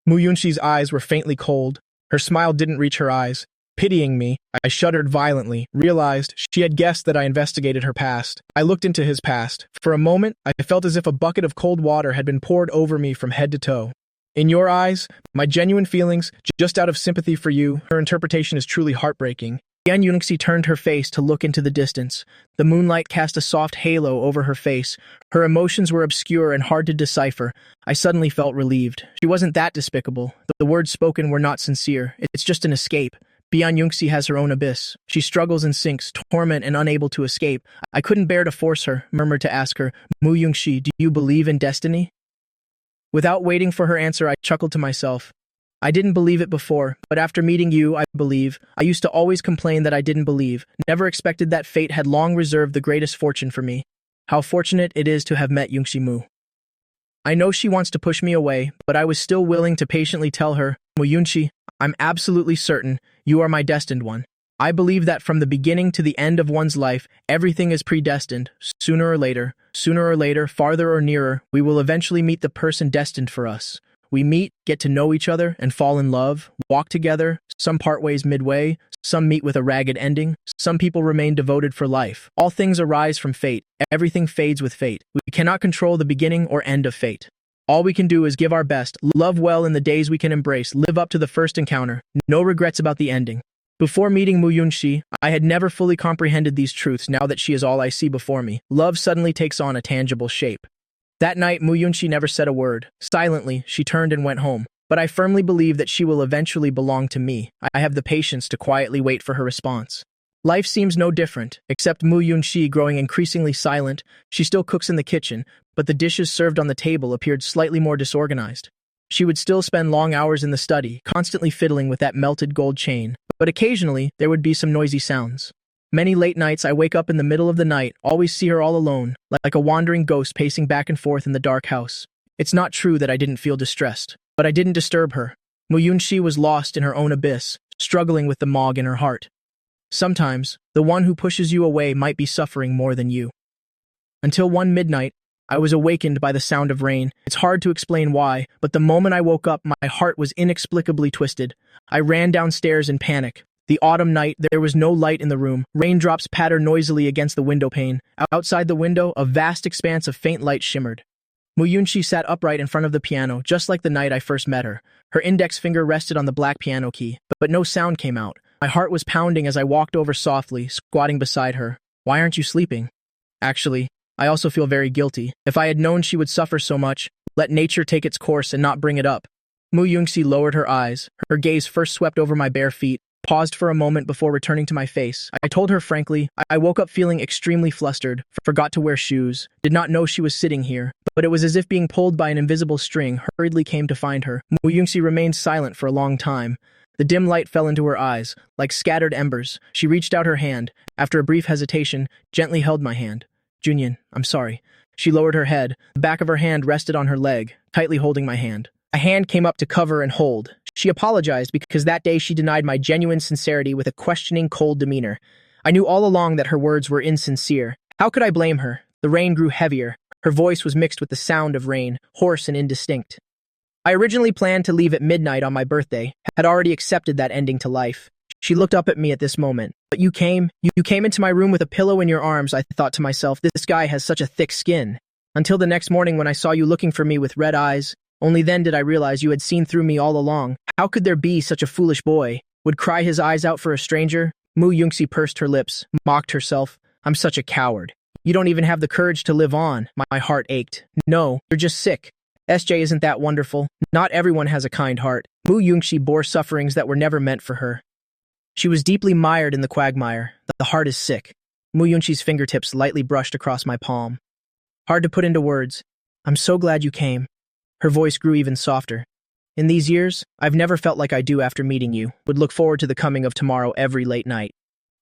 Mu Yunxi's eyes were faintly cold. Her smile didn't reach her eyes, Pitying me, I shuddered violently, realized she had guessed that I investigated her past. I looked into his past. For a moment, I felt as if a bucket of cold water had been poured over me from head to toe. In your eyes, my genuine feelings, just out of sympathy for you, her interpretation is truly heartbreaking. Yan Yunxi turned her face to look into the distance. The moonlight cast a soft halo over her face. Her emotions were obscure and hard to decipher. I suddenly felt relieved. She wasn't that despicable. The words spoken were not sincere. It's just an escape. Bian Yunxi has her own abyss. She struggles and sinks, torment and unable to escape. I couldn't bear to force her, murmured to ask her, Mu Yunxi, do you believe in destiny? Without waiting for her answer, I chuckled to myself. I didn't believe it before, but after meeting you, I believe. I used to always complain that I didn't believe, never expected that fate had long reserved the greatest fortune for me. How fortunate it is to have met Yunxi Mu. I know she wants to push me away, but I was still willing to patiently tell her, Mu Yunxi, I'm absolutely certain you are my destined one. I believe that from the beginning to the end of one's life, everything is predestined. Sooner or later, farther or nearer, we will eventually meet the person destined for us. We meet, get to know each other, and fall in love, walk together, some part ways midway, some meet with a ragged ending, some people remain devoted for life. All things arise from fate, everything fades with fate. We cannot control the beginning or end of fate. All we can do is give our best, love well in the days we can embrace, live up to the first encounter, no regrets about the ending. Before meeting Mu Yunxi, I had never fully comprehended these truths. Now that she is all I see before me, love suddenly takes on a tangible shape. That night, Mu Yunxi never said a word. Silently, she turned and went home. But I firmly believe that she will eventually belong to me. I have the patience to quietly wait for her response. Life seems no different, except Mu Yunxi growing increasingly silent. She still cooks in the kitchen, but the dishes served on the table appeared slightly more disorganized. She would still spend long hours in the study, constantly fiddling with that melted gold chain, but occasionally there would be some noisy sounds. Many late nights I wake up in the middle of the night, always see her all alone, like a wandering ghost pacing back and forth in the dark house. It's not true that I didn't feel distressed, but I didn't disturb her. Mu Yunxi was lost in her own abyss, struggling with the Mog in her heart. Sometimes, the one who pushes you away might be suffering more than you. Until one midnight, I was awakened by the sound of rain. It's hard to explain why, but the moment I woke up, my heart was inexplicably twisted. I ran downstairs in panic. The autumn night, there was no light in the room. Raindrops pattered noisily against the window pane. Outside the window, a vast expanse of faint light shimmered. Mu Yunxi sat upright in front of the piano, just like the night I first met her. Her index finger rested on the black piano key, but no sound came out. My heart was pounding as I walked over softly, squatting beside her. Why aren't you sleeping? Actually, I also feel very guilty. If I had known she would suffer so much, let nature take its course and not bring it up. Mu Yunxi lowered her eyes. Her gaze first swept over my bare feet, paused for a moment before returning to my face. I told her frankly, I woke up feeling extremely flustered, forgot to wear shoes, did not know she was sitting here, but it was as if being pulled by an invisible string, hurriedly came to find her. Mu Yunxi remained silent for a long time. The dim light fell into her eyes, like scattered embers. She reached out her hand. After a brief hesitation, gently held my hand. Junyan, I'm sorry. She lowered her head. The back of her hand rested on her leg, tightly holding my hand. A hand came up to cover and hold. She apologized because that day she denied my genuine sincerity with a questioning, cold demeanor. I knew all along that her words were insincere. How could I blame her? The rain grew heavier. Her voice was mixed with the sound of rain, hoarse and indistinct. I originally planned to leave at midnight on my birthday, had already accepted that ending to life. She looked up at me at this moment. But you came into my room with a pillow in your arms. I thought to myself, this guy has such a thick skin. Until the next morning when I saw you looking for me with red eyes. Only then did I realize you had seen through me all along. How could there be such a foolish boy? Would cry his eyes out for a stranger? Mu Yunxi pursed her lips, mocked herself. I'm such a coward. You don't even have the courage to live on. My heart ached. No, you're just sick. SJ isn't that wonderful. Not everyone has a kind heart. Mu Yunxi bore sufferings that were never meant for her. She was deeply mired in the quagmire. The heart is sick. Mu Yunxi's fingertips lightly brushed across my palm. Hard to put into words. I'm so glad you came. Her voice grew even softer. In these years, I've never felt like I do after meeting you. Would look forward to the coming of tomorrow every late night.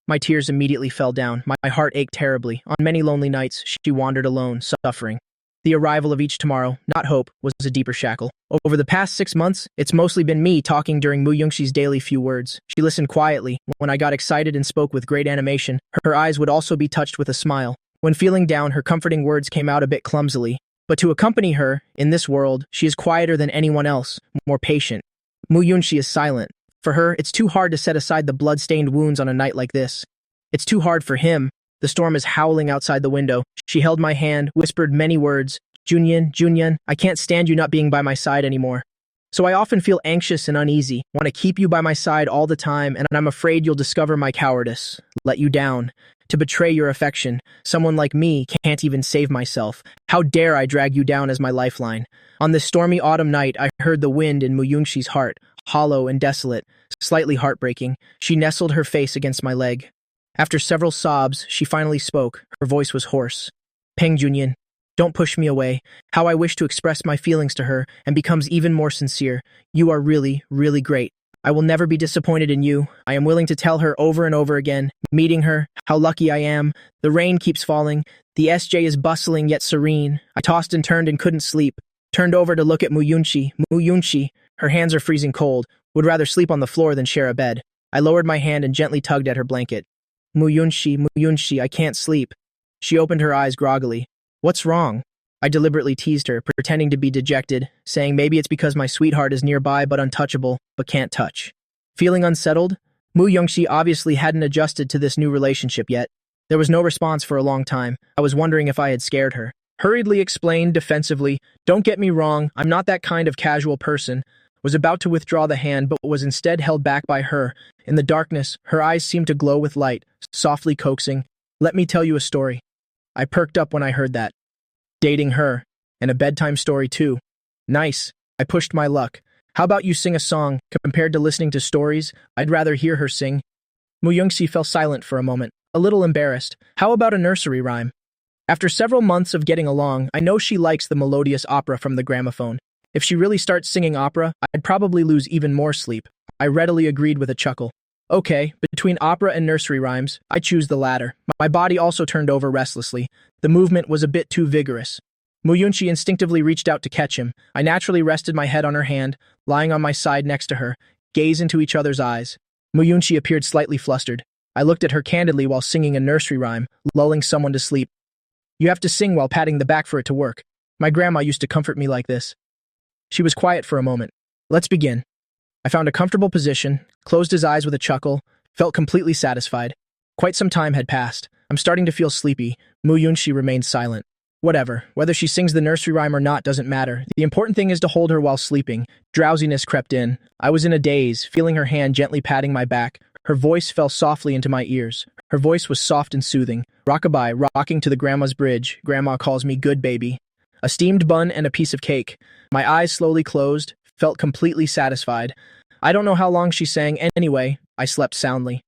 My tears immediately fell down. My heart ached terribly. On many lonely nights, she wandered alone, suffering. The arrival of each tomorrow, not hope, was a deeper shackle. Over the past 6 months, it's mostly been me talking during Mu Yunxi's daily few words. She listened quietly. When I got excited and spoke with great animation, her eyes would also be touched with a smile. When feeling down, her comforting words came out a bit clumsily. But to accompany her, in this world, she is quieter than anyone else, more patient. Mu Yunxi is silent, For her, it's too hard to set aside the blood-stained wounds on a night like this. It's too hard for him. The storm is howling outside the window. She held my hand, whispered many words. Junyan, Junyan, I can't stand you not being by my side anymore. So I often feel anxious and uneasy, want to keep you by my side all the time, and I'm afraid you'll discover my cowardice, let you down, to betray your affection. Someone like me can't even save myself. How dare I drag you down as my lifeline? On this stormy autumn night, I heard the wind in Muyungshi's heart, hollow and desolate, slightly heartbreaking. She nestled her face against my leg. After several sobs, she finally spoke. Her voice was hoarse. Peng Junyan, don't push me away. How I wish to express my feelings to her and becomes even more sincere. You are really, really great. I will never be disappointed in you. I am willing to tell her over and over again, meeting her, how lucky I am. The rain keeps falling. The SJ is bustling yet serene. I tossed and turned and couldn't sleep. Turned over to look at Muyunshi. Muyunshi, her hands are freezing cold. Would rather sleep on the floor than share a bed. I lowered my hand and gently tugged at her blanket. Muyunshi, Muyunshi, I can't sleep. She opened her eyes groggily. What's wrong? I deliberately teased her, pretending to be dejected, saying maybe it's because my sweetheart is nearby but untouchable, but can't touch. Feeling unsettled, Muyunshi obviously hadn't adjusted to this new relationship yet. There was no response for a long time. I was wondering if I had scared her. Hurriedly explained defensively, don't get me wrong, I'm not that kind of casual person. Was about to withdraw the hand but was instead held back by her. In the darkness, her eyes seemed to glow with light, softly coaxing. Let me tell you a story. I perked up when I heard that. Dating her, and a bedtime story too. Nice. I pushed my luck. How about you sing a song? Compared to listening to stories, I'd rather hear her sing. Muyungsi fell silent for a moment, a little embarrassed. How about a nursery rhyme? After several months of getting along, I know she likes the melodious opera from the gramophone. If she really starts singing opera, I'd probably lose even more sleep. I readily agreed with a chuckle. Okay, between opera and nursery rhymes, I choose the latter. My body also turned over restlessly. The movement was a bit too vigorous. Muyunchi instinctively reached out to catch him. I naturally rested my head on her hand, lying on my side next to her, gaze into each other's eyes. Muyunchi appeared slightly flustered. I looked at her candidly while singing a nursery rhyme, lulling someone to sleep. You have to sing while patting the back for it to work. My grandma used to comfort me like this. She was quiet for a moment. Let's begin. I found a comfortable position, closed his eyes with a chuckle, felt completely satisfied. Quite some time had passed. I'm starting to feel sleepy. Muyunshi remained silent. Whatever, whether she sings the nursery rhyme or not doesn't matter. The important thing is to hold her while sleeping. Drowsiness crept in. I was in a daze, feeling her hand gently patting my back. Her voice fell softly into my ears. Her voice was soft and soothing. Rockabye, rocking to the grandma's bridge. Grandma calls me good baby. A steamed bun and a piece of cake. My eyes slowly closed, felt completely satisfied. I don't know how long she sang anyway. I slept soundly.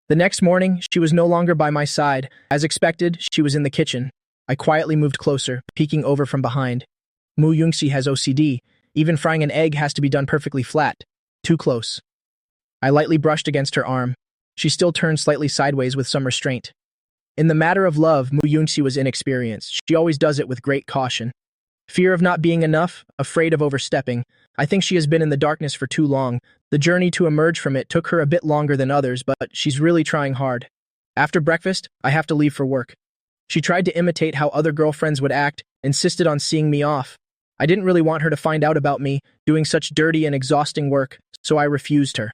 The next morning, she was no longer by my side. As expected, she was in the kitchen. I quietly moved closer, peeking over from behind. Mu Yungsi has OCD. Even frying an egg has to be done perfectly flat. Too close. I lightly brushed against her arm. She still turned slightly sideways with some restraint. In the matter of love, Mu Yungsi was inexperienced. She always does it with great caution. Fear of not being enough, afraid of overstepping. I think she has been in the darkness for too long. The journey to emerge from it took her a bit longer than others, but she's really trying hard. After breakfast, I have to leave for work. She tried to imitate how other girlfriends would act, insisted on seeing me off. I didn't really want her to find out about me, doing such dirty and exhausting work, so I refused her.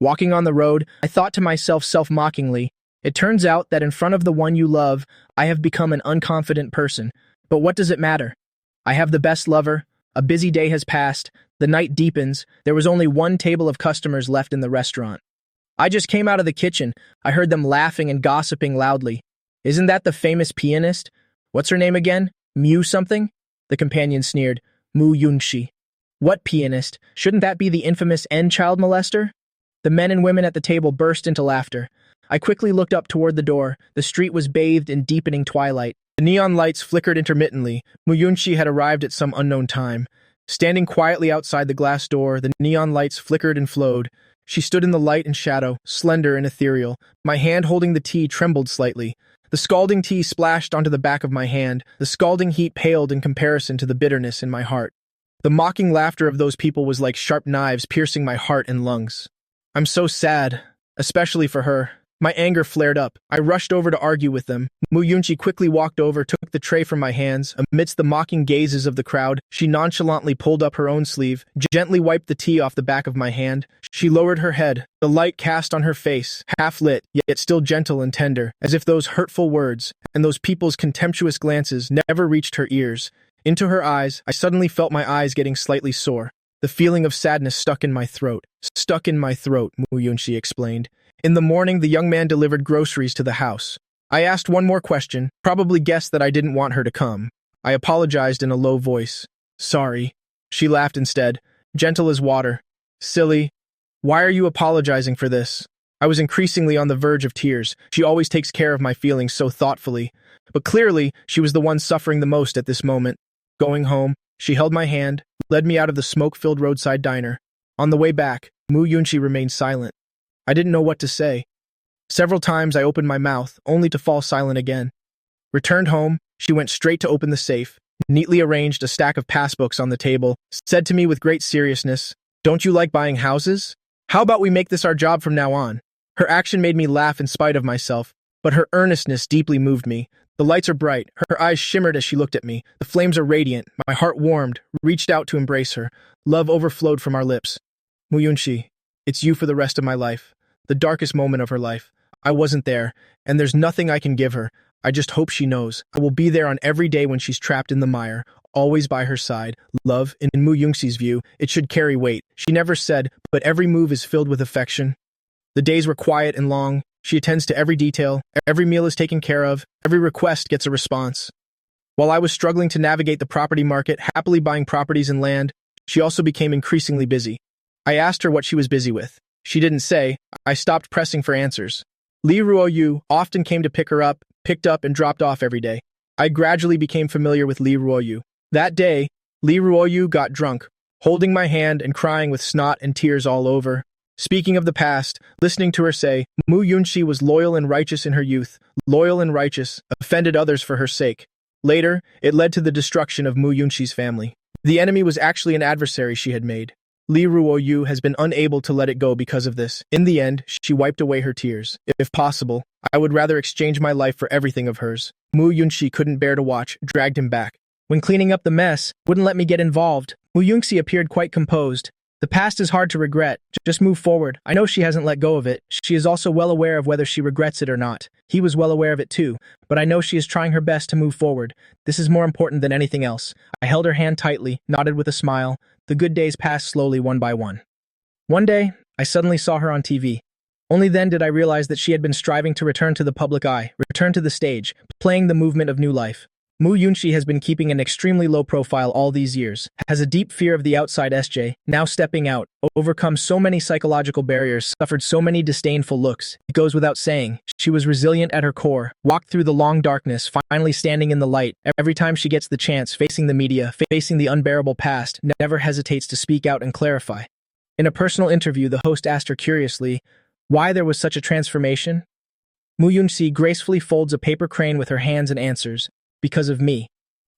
Walking on the road, I thought to myself self-mockingly, it turns out that in front of the one you love, I have become an unconfident person. But what does it matter? I have the best lover, a busy day has passed, the night deepens, there was only one table of customers left in the restaurant. I just came out of the kitchen, I heard them laughing and gossiping loudly. Isn't that the famous pianist? What's her name again? Mu something? The companion sneered. Mu Yunshi. What pianist? Shouldn't that be the infamous N child molester? The men and women at the table burst into laughter. I quickly looked up toward the door. The street was bathed in deepening twilight. The neon lights flickered intermittently. Muyunshi had arrived at some unknown time. Standing quietly outside the glass door, the neon lights flickered and flowed. She stood in the light and shadow, slender and ethereal. My hand holding the tea trembled slightly. The scalding tea splashed onto the back of my hand. The scalding heat paled in comparison to the bitterness in my heart. The mocking laughter of those people was like sharp knives piercing my heart and lungs. I'm so sad, especially for her. My anger flared up. I rushed over to argue with them. Mu Yunchi quickly walked over, took the tray from my hands. Amidst the mocking gazes of the crowd, she nonchalantly pulled up her own sleeve, gently wiped the tea off the back of my hand. She lowered her head, the light cast on her face, half lit, yet still gentle and tender, as if those hurtful words and those people's contemptuous glances never reached her ears. Into her eyes, I suddenly felt my eyes getting slightly sore. The feeling of sadness stuck in my throat. Stuck in my throat, Mu Yunchi explained. In the morning, the young man delivered groceries to the house. I asked one more question, probably guessed that I didn't want her to come. I apologized in a low voice. Sorry. She laughed instead, gentle as water. Silly. Why are you apologizing for this? I was increasingly on the verge of tears. She always takes care of my feelings so thoughtfully. But clearly, she was the one suffering the most at this moment. Going home, she held my hand, led me out of the smoke-filled roadside diner. On the way back, Mu Yunchi remained silent. I didn't know what to say. Several times I opened my mouth, only to fall silent again. Returned home, she went straight to open the safe, neatly arranged a stack of passbooks on the table, said to me with great seriousness, "Don't you like buying houses? How about we make this our job from now on?" Her action made me laugh in spite of myself, but her earnestness deeply moved me. The lights are bright, her eyes shimmered as she looked at me. The flames are radiant, my heart warmed, reached out to embrace her. Love overflowed from our lips. Mu Yunchi, it's you for the rest of my life. The darkest moment of her life. I wasn't there, and there's nothing I can give her. I just hope she knows. I will be there on every day when she's trapped in the mire, always by her side. Love, in Mu Yunxi's view, it should carry weight. She never said, but every move is filled with affection. The days were quiet and long. She attends to every detail. Every meal is taken care of. Every request gets a response. While I was struggling to navigate the property market, happily buying properties and land, she also became increasingly busy. I asked her what she was busy with. She didn't say. I stopped pressing for answers. Li Ruoyu often came to pick her up, picked up and dropped off every day. I gradually became familiar with Li Ruoyu. That day, Li Ruoyu got drunk, holding my hand and crying with snot and tears all over. Speaking of the past, listening to her say, Mu Yunchi was loyal and righteous in her youth, loyal and righteous, offended others for her sake. Later, it led to the destruction of Mu Yunchi's family. The enemy was actually an adversary she had made. Li Ruoyu has been unable to let it go because of this. In the end, she wiped away her tears. If possible, I would rather exchange my life for everything of hers. Mu Yunchi couldn't bear to watch, dragged him back. When cleaning up the mess, wouldn't let me get involved. Mu Yunxi appeared quite composed. The past is hard to regret. Just move forward. I know she hasn't let go of it. She is also well aware of whether she regrets it or not. He was well aware of it too, but I know she is trying her best to move forward. This is more important than anything else. I held her hand tightly, nodded with a smile. The good days passed slowly one by one. One day, I suddenly saw her on TV. Only then did I realize that she had been striving to return to the public eye, return to the stage, playing the movement of new life. Mu Yunchi has been keeping an extremely low profile all these years, has a deep fear of the outside SJ, now stepping out, overcome so many psychological barriers, suffered so many disdainful looks. It goes without saying, she was resilient at her core, walked through the long darkness, finally standing in the light. Every time she gets the chance, facing the media, facing the unbearable past, never hesitates to speak out and clarify. In a personal interview, the host asked her curiously, why there was such a transformation? Mu Yunchi gracefully folds a paper crane with her hands and answers, because of me.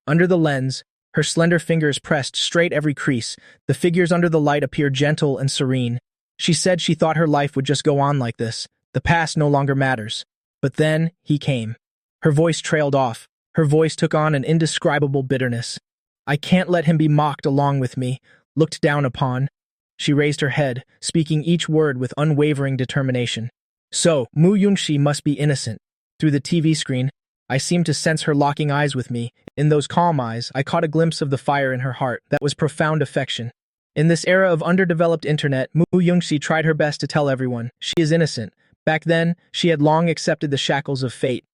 Under the lens, her slender fingers pressed straight every crease. The figures under the light appear gentle and serene. She said she thought her life would just go on like this. The past no longer matters. But then, he came. Her voice trailed off. Her voice took on an indescribable bitterness. I can't let him be mocked along with me, looked down upon. She raised her head, speaking each word with unwavering determination. So, Mu Yunxi must be innocent. Through the TV screen, I seemed to sense her locking eyes with me. In those calm eyes, I caught a glimpse of the fire in her heart that was profound affection. In this era of underdeveloped internet, Mu Yunxi tried her best to tell everyone, she is innocent. Back then, she had long accepted the shackles of fate.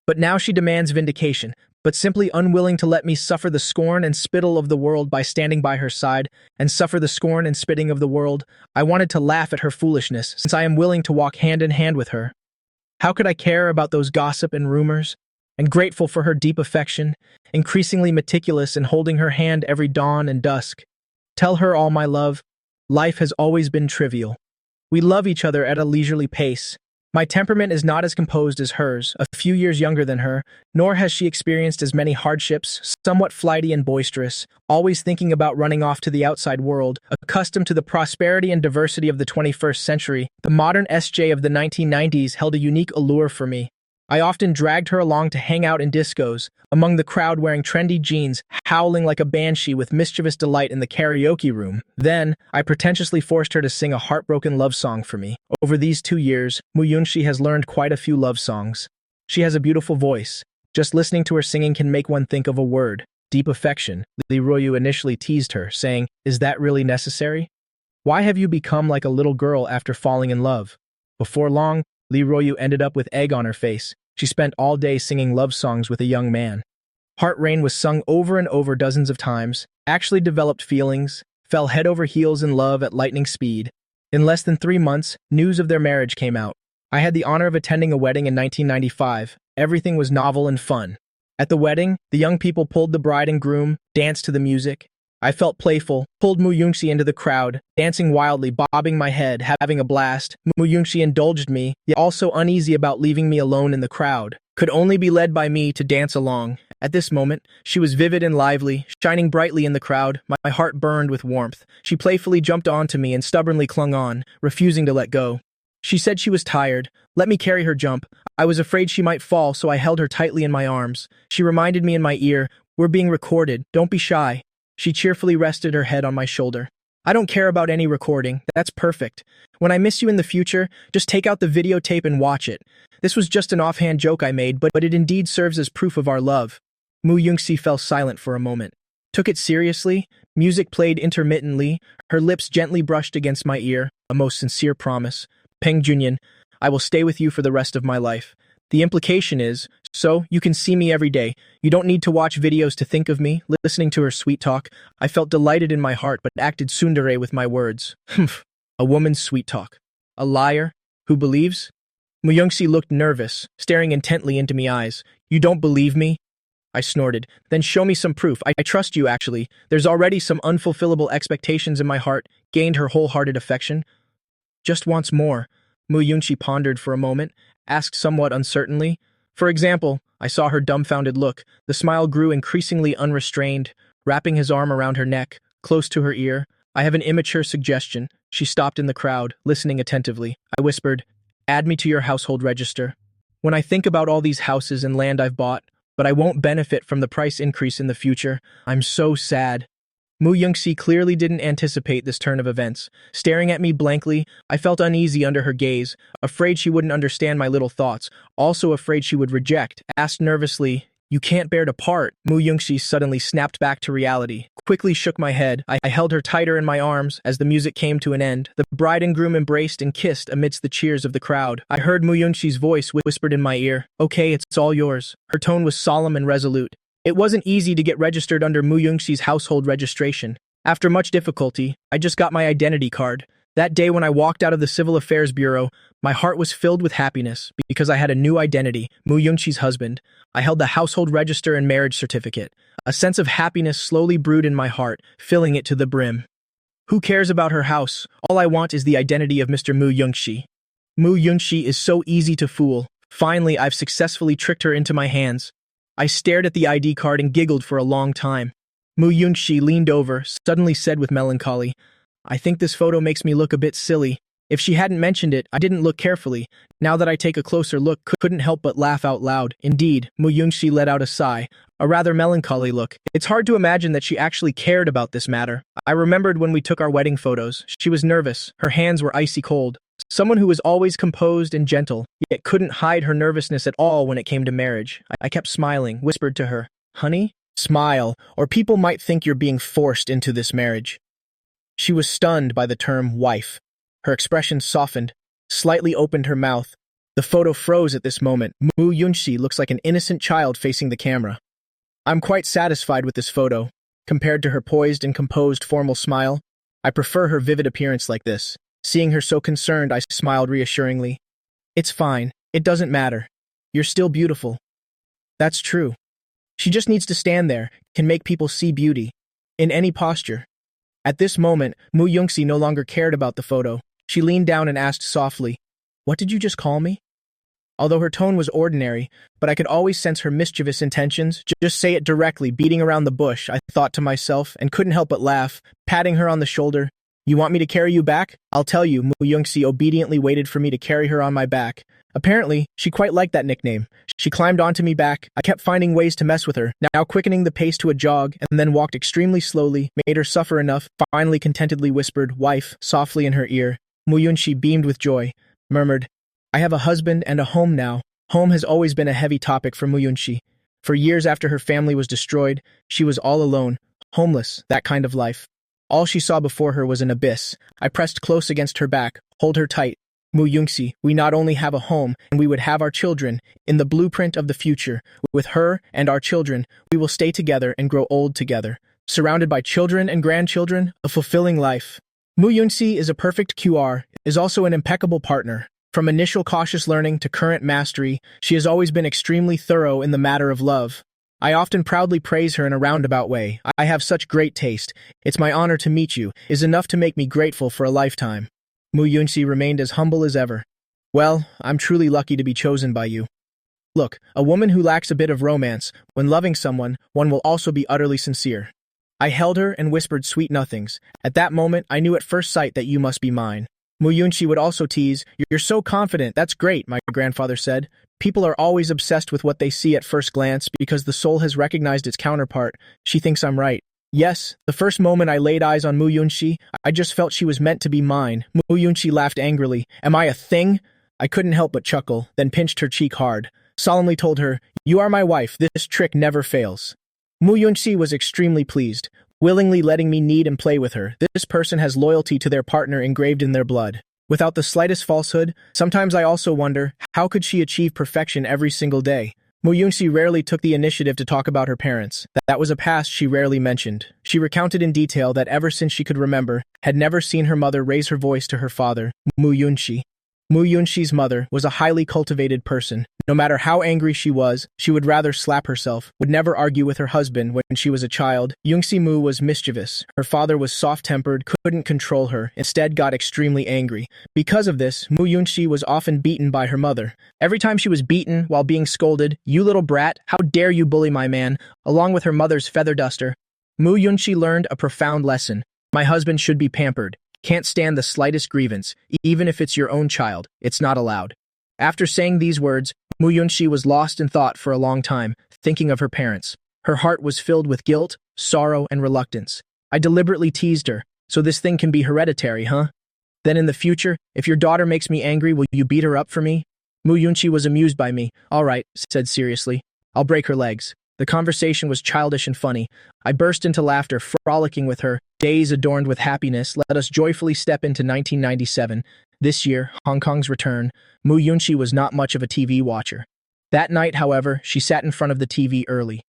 But now she demands vindication, but simply unwilling to let me suffer the scorn and spittle of the world by standing by her side, and suffer the scorn and spitting of the world. I wanted to laugh at her foolishness, since I am willing to walk hand in hand with her. How could I care about those gossip and rumors? And grateful for her deep affection, increasingly meticulous in holding her hand every dawn and dusk. Tell her all my love. Life has always been trivial. We love each other at a leisurely pace. My temperament is not as composed as hers, a few years younger than her, nor has she experienced as many hardships, somewhat flighty and boisterous, always thinking about running off to the outside world, accustomed to the prosperity and diversity of the 21st century. The modern SJ of the 1990s held a unique allure for me. I often dragged her along to hang out in discos, among the crowd wearing trendy jeans, howling like a banshee with mischievous delight in the karaoke room. Then, I pretentiously forced her to sing a heartbroken love song for me. Over these 2 years, Moyoonshi has learned quite a few love songs. She has a beautiful voice. Just listening to her singing can make one think of a word, deep affection. Lee Royu initially teased her, saying, "Is that really necessary? Why have you become like a little girl after falling in love?" Before long, Lee Royu ended up with egg on her face. She spent all day singing love songs with a young man. Heart Rain was sung over and over dozens of times, actually developed feelings, fell head over heels in love at lightning speed. In less than 3 months, news of their marriage came out. I had the honor of attending a wedding in 1995. Everything was novel and fun. At the wedding, the young people pulled the bride and groom, danced to the music. I felt playful, pulled Moyoonshi into the crowd, dancing wildly, bobbing my head, having a blast. Moyoonshi indulged me, yet also uneasy about leaving me alone in the crowd. Could only be led by me to dance along. At this moment, she was vivid and lively, shining brightly in the crowd. My heart burned with warmth. She playfully jumped onto me and stubbornly clung on, refusing to let go. She said she was tired. Let me carry her jump. I was afraid she might fall, so I held her tightly in my arms. She reminded me in my ear, "We're being recorded. Don't be shy." She cheerfully rested her head on my shoulder. "I don't care about any recording. That's perfect. When I miss you in the future, just take out the videotape and watch it. This was just an offhand joke I made, but it indeed serves as proof of our love." Moyoonshi fell silent for a moment. Took it seriously. Music played intermittently. Her lips gently brushed against my ear. A most sincere promise. "Peng Junyan, I will stay with you for the rest of my life." The implication is, so you can see me every day. You don't need to watch videos to think of me. Listening to her sweet talk, I felt delighted in my heart but acted tsundere with my words. Humph, a woman's sweet talk. A liar? Who believes? Moyoonshi looked nervous, staring intently into me eyes. "You don't believe me?" I snorted. "Then show me some proof. I trust you, actually. There's already some unfulfillable expectations in my heart." Gained her wholehearted affection. "Just wants more." Moyoonshi pondered for a moment, asked somewhat uncertainly. "For example," I saw her dumbfounded look. The smile grew increasingly unrestrained, wrapping his arm around her neck, close to her ear. "I have an immature suggestion." She stopped in the crowd, listening attentively. I whispered, "Add me to your household register. When I think about all these houses and land I've bought, but I won't benefit from the price increase in the future, I'm so sad." Moyoonshi clearly didn't anticipate this turn of events. Staring at me blankly, I felt uneasy under her gaze, afraid she wouldn't understand my little thoughts, also afraid she would reject. Asked nervously, "You can't bear to part." Moyoonshi suddenly snapped back to reality. Quickly shook my head. I held her tighter in my arms as the music came to an end. The bride and groom embraced and kissed amidst the cheers of the crowd. I heard Moyoonshi's voice whispered in my ear, "Okay, it's all yours." Her tone was solemn and resolute. It wasn't easy to get registered under Moyoonshi's household registration. After much difficulty, I just got my identity card. That day when I walked out of the Civil Affairs Bureau, my heart was filled with happiness because I had a new identity, Moyoonshi's husband. I held the household register and marriage certificate. A sense of happiness slowly brewed in my heart, filling it to the brim. Who cares about her house? All I want is the identity of Mr. Moyoonshi. Moyoonshi is so easy to fool. Finally, I've successfully tricked her into my hands. I stared at the ID card and giggled for a long time. Moyoonshi leaned over, suddenly said with melancholy, "I think this photo makes me look a bit silly." If she hadn't mentioned it, I didn't look carefully. Now that I take a closer look, couldn't help but laugh out loud. Indeed, Moyoonshi let out a sigh, a rather melancholy look. It's hard to imagine that she actually cared about this matter. I remembered when we took our wedding photos. She was nervous. Her hands were icy cold. Someone who was always composed and gentle, yet couldn't hide her nervousness at all when it came to marriage. I kept smiling, whispered to her, "Honey, smile, or people might think you're being forced into this marriage." She was stunned by the term wife. Her expression softened, slightly opened her mouth. The photo froze at this moment. Moyoonshi looks like an innocent child facing the camera. I'm quite satisfied with this photo. Compared to her poised and composed formal smile, I prefer her vivid appearance like this. Seeing her so concerned, I smiled reassuringly. "It's fine. It doesn't matter. You're still beautiful." That's true. She just needs to stand there, can make people see beauty. In any posture. At this moment, Moyoonshi no longer cared about the photo. She leaned down and asked softly, "What did you just call me?" although her tone was ordinary, but I could always sense her mischievous intentions. Just say it directly, beating around the bush, I thought to myself, and couldn't help but laugh, patting her on the shoulder. You want me to carry you back? I'll tell you. Mu Youngsi obediently waited for me to carry her on my back. Apparently, she quite liked that nickname. She climbed onto me back. I kept finding ways to mess with her, now quickening the pace to a jog, and then walked extremely slowly, made her suffer enough, finally contentedly whispered, "Wife," softly in her ear. Mu Yunshi beamed with joy, murmured, "I have a husband and a home now." Home has always been a heavy topic for Mu Yunshi. For years after her family was destroyed, she was all alone, homeless, that kind of life. All she saw before her was an abyss. I pressed close against her back, hold her tight. Mu Yungsi, we not only have a home, and we would have our children. In the blueprint of the future, with her and our children, we will stay together and grow old together. Surrounded by children and grandchildren, a fulfilling life. Mu Yunsi is a perfect QR, is also an impeccable partner. From initial cautious learning to current mastery, she has always been extremely thorough in the matter of love. I often proudly praise her in a roundabout way. I have such great taste. It's my honor to meet you, is enough to make me grateful for a lifetime. Mu Yunxi remained as humble as ever. Well, I'm truly lucky to be chosen by you. Look, a woman who lacks a bit of romance, when loving someone, one will also be utterly sincere. I held her and whispered sweet nothings. At that moment, I knew at first sight that you must be mine. Mu Yunxi would also tease, "You're so confident, that's great," my grandfather said. People are always obsessed with what they see at first glance because the soul has recognized its counterpart. She thinks I'm right. Yes, the first moment I laid eyes on Mu Yunxi, I just felt she was meant to be mine. Mu Yunxi laughed angrily. Am I a thing? I couldn't help but chuckle, then pinched her cheek hard. Solemnly told her, "You are my wife, this trick never fails." Mu Yunxi was extremely pleased, willingly letting me knead and play with her. This person has loyalty to their partner engraved in their blood. Without the slightest falsehood, sometimes I also wonder, how could she achieve perfection every single day? Mu Yunxi rarely took the initiative to talk about her parents. That was a past she rarely mentioned. She recounted in detail that ever since she could remember, had never seen her mother raise her voice to her father, Mu Yunxi. Mu Yunxi's mother was a highly cultivated person. No matter how angry she was, she would rather slap herself, would never argue with her husband when she was a child. Yunxi Mu was mischievous. Her father was soft-tempered, couldn't control her, instead got extremely angry. Because of this, Mu Yunxi was often beaten by her mother. Every time she was beaten while being scolded, "You little brat, how dare you bully my man," along with her mother's feather duster. Mu Yunxi learned a profound lesson. My husband should be pampered. Can't stand the slightest grievance, even if it's your own child. It's not allowed. After saying these words, Mu Yunxi was lost in thought for a long time, thinking of her parents. Her heart was filled with guilt, sorrow, and reluctance. I deliberately teased her, "So this thing can be hereditary, huh? Then in the future, if your daughter makes me angry, will you beat her up for me?" Mu Yunxi was amused by me. "All right," said seriously. "I'll break her legs." The conversation was childish and funny. I burst into laughter, frolicking with her. Days adorned with happiness, let us joyfully step into 1997. This year, Hong Kong's return. Mu Yunxi was not much of a TV watcher. That night, however, she sat in front of the TV early.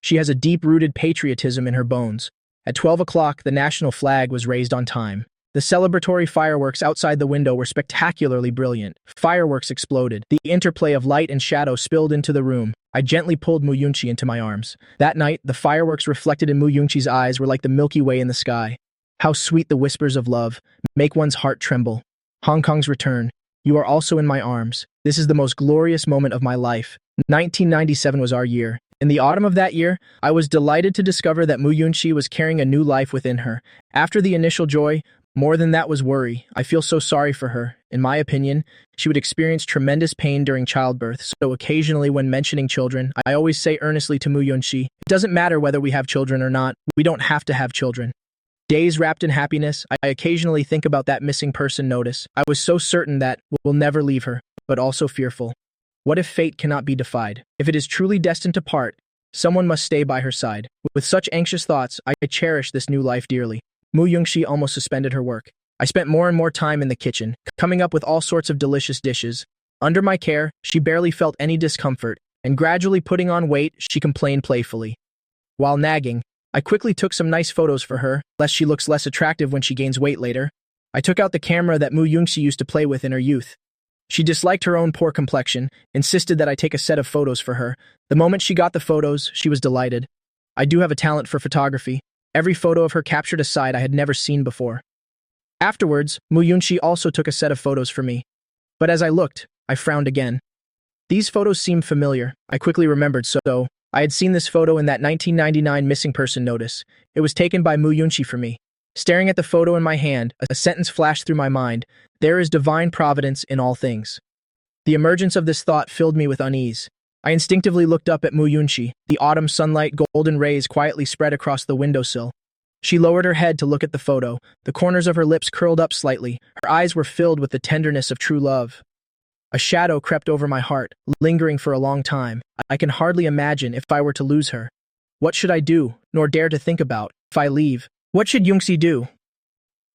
She has a deep-rooted patriotism in her bones. At 12 o'clock, the national flag was raised on time. The celebratory fireworks outside the window were spectacularly brilliant. Fireworks exploded. The interplay of light and shadow spilled into the room. I gently pulled Mu Yunxi into my arms. That night, the fireworks reflected in Mu Yunxi's eyes were like the Milky Way in the sky. How sweet the whispers of love, make one's heart tremble. Hong Kong's return. You are also in my arms. This is the most glorious moment of my life. 1997 was our year. In the autumn of that year, I was delighted to discover that Mu Yunxi was carrying a new life within her. After the initial joy, more than that was worry. I feel so sorry for her. In my opinion, she would experience tremendous pain during childbirth, so occasionally when mentioning children, I always say earnestly to Mu Yunxi, "It doesn't matter whether we have children or not. We don't have to have children." Days wrapped in happiness, I occasionally think about that missing person notice. I was so certain that we'll never leave her, but also fearful. What if fate cannot be defied? If it is truly destined to part, someone must stay by her side. With such anxious thoughts, I cherish this new life dearly. Mu Yunxi almost suspended her work. I spent more and more time in the kitchen, coming up with all sorts of delicious dishes. Under my care, she barely felt any discomfort, and gradually putting on weight, she complained playfully. While nagging, I quickly took some nice photos for her, lest she looks less attractive when she gains weight later. I took out the camera that Mu Yunxi used to play with in her youth. She disliked her own poor complexion, insisted that I take a set of photos for her. The moment she got the photos, she was delighted. I do have a talent for photography. Every photo of her captured a side I had never seen before. Afterwards, Mu Yunxi also took a set of photos for me. But as I looked, I frowned again. These photos seemed familiar. I quickly remembered, so I had seen this photo in that 1999 missing person notice. It was taken by Mu Yunchi for me. Staring at the photo in my hand, a sentence flashed through my mind. There is divine providence in all things. The emergence of this thought filled me with unease. I instinctively looked up at Mu Yunchi. The autumn sunlight golden rays quietly spread across the windowsill. She lowered her head to look at the photo. The corners of her lips curled up slightly. Her eyes were filled with the tenderness of true love. A shadow crept over my heart, lingering for a long time. I can hardly imagine if I were to lose her. What should I do, nor dare to think about, if I leave? What should Yungsi do?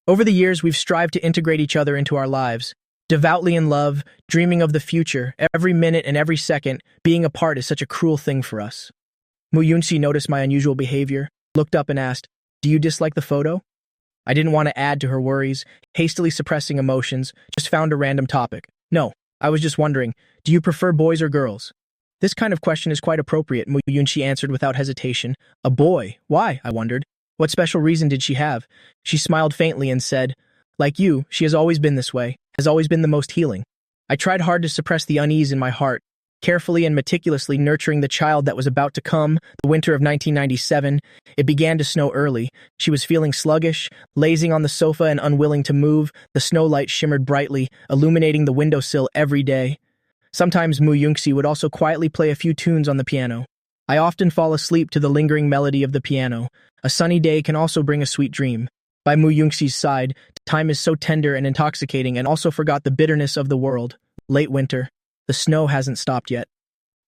Over the years, we've strived to integrate each other into our lives. Devoutly in love, dreaming of the future, every minute and every second, being apart is such a cruel thing for us. Mu Yunsi noticed my unusual behavior, looked up and asked, "Do you dislike the photo?" I didn't want to add to her worries, hastily suppressing emotions, just found a random topic. "No, I was just wondering, do you prefer boys or girls?" This kind of question is quite appropriate, Mu Yunchi answered without hesitation. "A boy. Why?" I wondered. What special reason did she have? She smiled faintly and said, "Like you, she has always been this way, has always been the most healing." I tried hard to suppress the unease in my heart, carefully and meticulously nurturing the child that was about to come. The winter of 1997, it began to snow early. She was feeling sluggish, lazing on the sofa and unwilling to move. The snow light shimmered brightly, illuminating the windowsill every day. Sometimes Mu Yunxi would also quietly play a few tunes on the piano. I often fall asleep to the lingering melody of the piano. A sunny day can also bring a sweet dream. By Mu Yunxi's side, time is so tender and intoxicating and also forgot the bitterness of the world. Late winter. The snow hasn't stopped yet.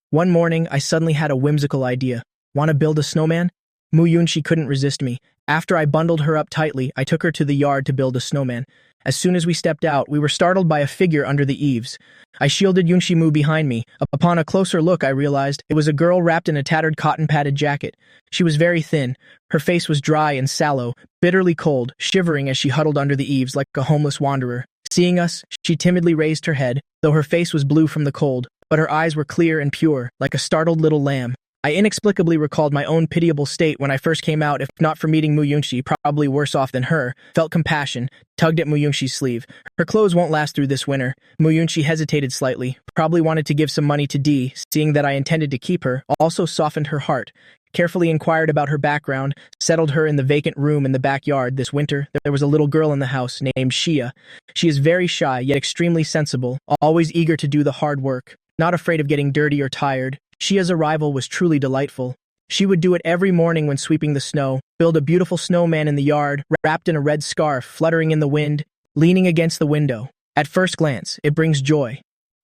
One morning, I suddenly had a whimsical idea. Want to build a snowman? Mu Yunxi couldn't resist me. After I bundled her up tightly, I took her to the yard to build a snowman. As soon as we stepped out, we were startled by a figure under the eaves. I shielded Yunxi Mu behind me. Upon a closer look, I realized it was a girl wrapped in a tattered cotton-padded jacket. She was very thin. Her face was dry and sallow, bitterly cold, shivering as she huddled under the eaves like a homeless wanderer. Seeing us, she timidly raised her head, though her face was blue from the cold, but her eyes were clear and pure, like a startled little lamb. I inexplicably recalled my own pitiable state when I first came out. If not for meeting Mu Yunxi, probably worse off than her, felt compassion, tugged at Mu Yunxi's sleeve. Her clothes won't last through this winter. Mu Yunxi hesitated slightly, probably wanted to give some money to Dee, seeing that I intended to keep her, also softened her heart. Carefully inquired about her background, settled her in the vacant room in the backyard. This winter, there was a little girl in the house named Shia. She is very shy, yet extremely sensible, always eager to do the hard work, not afraid of getting dirty or tired. Shia's arrival was truly delightful. She would do it every morning when sweeping the snow, build a beautiful snowman in the yard, wrapped in a red scarf, fluttering in the wind, leaning against the window. At first glance, it brings joy.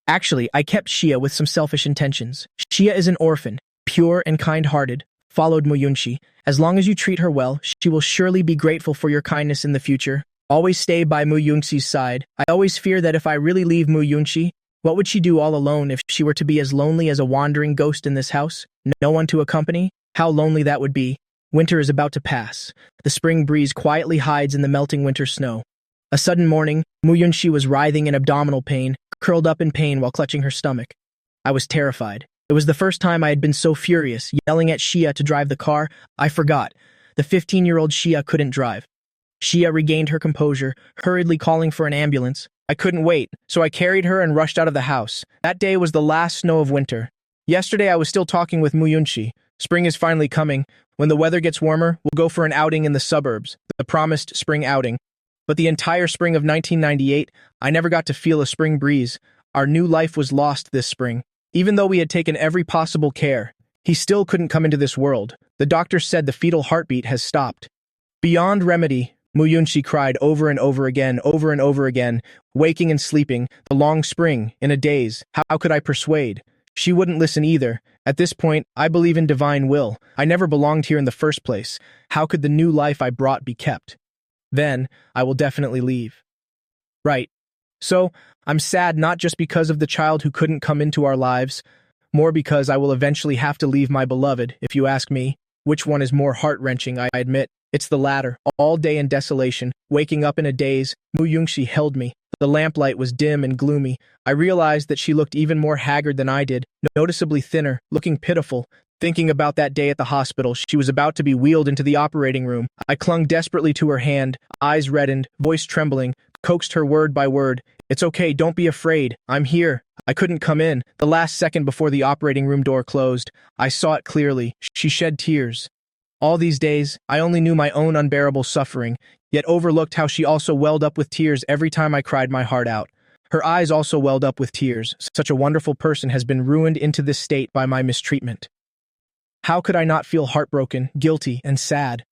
Actually, I kept Shia with some selfish intentions. Shia is an orphan, pure and kind-hearted, followed Mu Yunxi. As long as you treat her well, she will surely be grateful for your kindness in the future. Always stay by Mu Yunxi's side. I always fear that if I really leave Mu Yunxi, what would she do all alone if she were to be as lonely as a wandering ghost in this house? No one to accompany? How lonely that would be. Winter is about to pass. The spring breeze quietly hides in the melting winter snow. A sudden morning, Mu Yunxi was writhing in abdominal pain, curled up in pain while clutching her stomach. I was terrified. It was the first time I had been so furious, yelling at Shia to drive the car. I forgot. The 15-year-old Shia couldn't drive. Shia regained her composure, hurriedly calling for an ambulance. I couldn't wait, so I carried her and rushed out of the house. That day was the last snow of winter. Yesterday I was still talking with Mu Yunxi. Spring is finally coming. When the weather gets warmer, we'll go for an outing in the suburbs, the promised spring outing. But the entire spring of 1998, I never got to feel a spring breeze. Our new life was lost this spring. Even though we had taken every possible care, he still couldn't come into this world. The doctor said the fetal heartbeat has stopped. Beyond remedy, Mu Yunxi cried over and over again, waking and sleeping, the long spring, in a daze. How could I persuade? She wouldn't listen either. At this point, I believe in divine will. I never belonged here in the first place. How could the new life I brought be kept? Then, I will definitely leave. Right. So, I'm sad not just because of the child who couldn't come into our lives, more because I will eventually have to leave my beloved, if you ask me. Which one is more heart-wrenching, I admit. It's the latter. All day in desolation, waking up in a daze, Mu Yunxi held me. The lamplight was dim and gloomy. I realized that she looked even more haggard than I did, noticeably thinner, looking pitiful. Thinking about that day at the hospital, she was about to be wheeled into the operating room. I clung desperately to her hand, eyes reddened, voice trembling, coaxed her word by word. It's okay, don't be afraid. I'm here. I couldn't come in. The last second before the operating room door closed, I saw it clearly. She shed tears. All these days, I only knew my own unbearable suffering, yet overlooked how she also welled up with tears every time I cried my heart out. Her eyes also welled up with tears. Such a wonderful person has been ruined into this state by my mistreatment. How could I not feel heartbroken, guilty, and sad?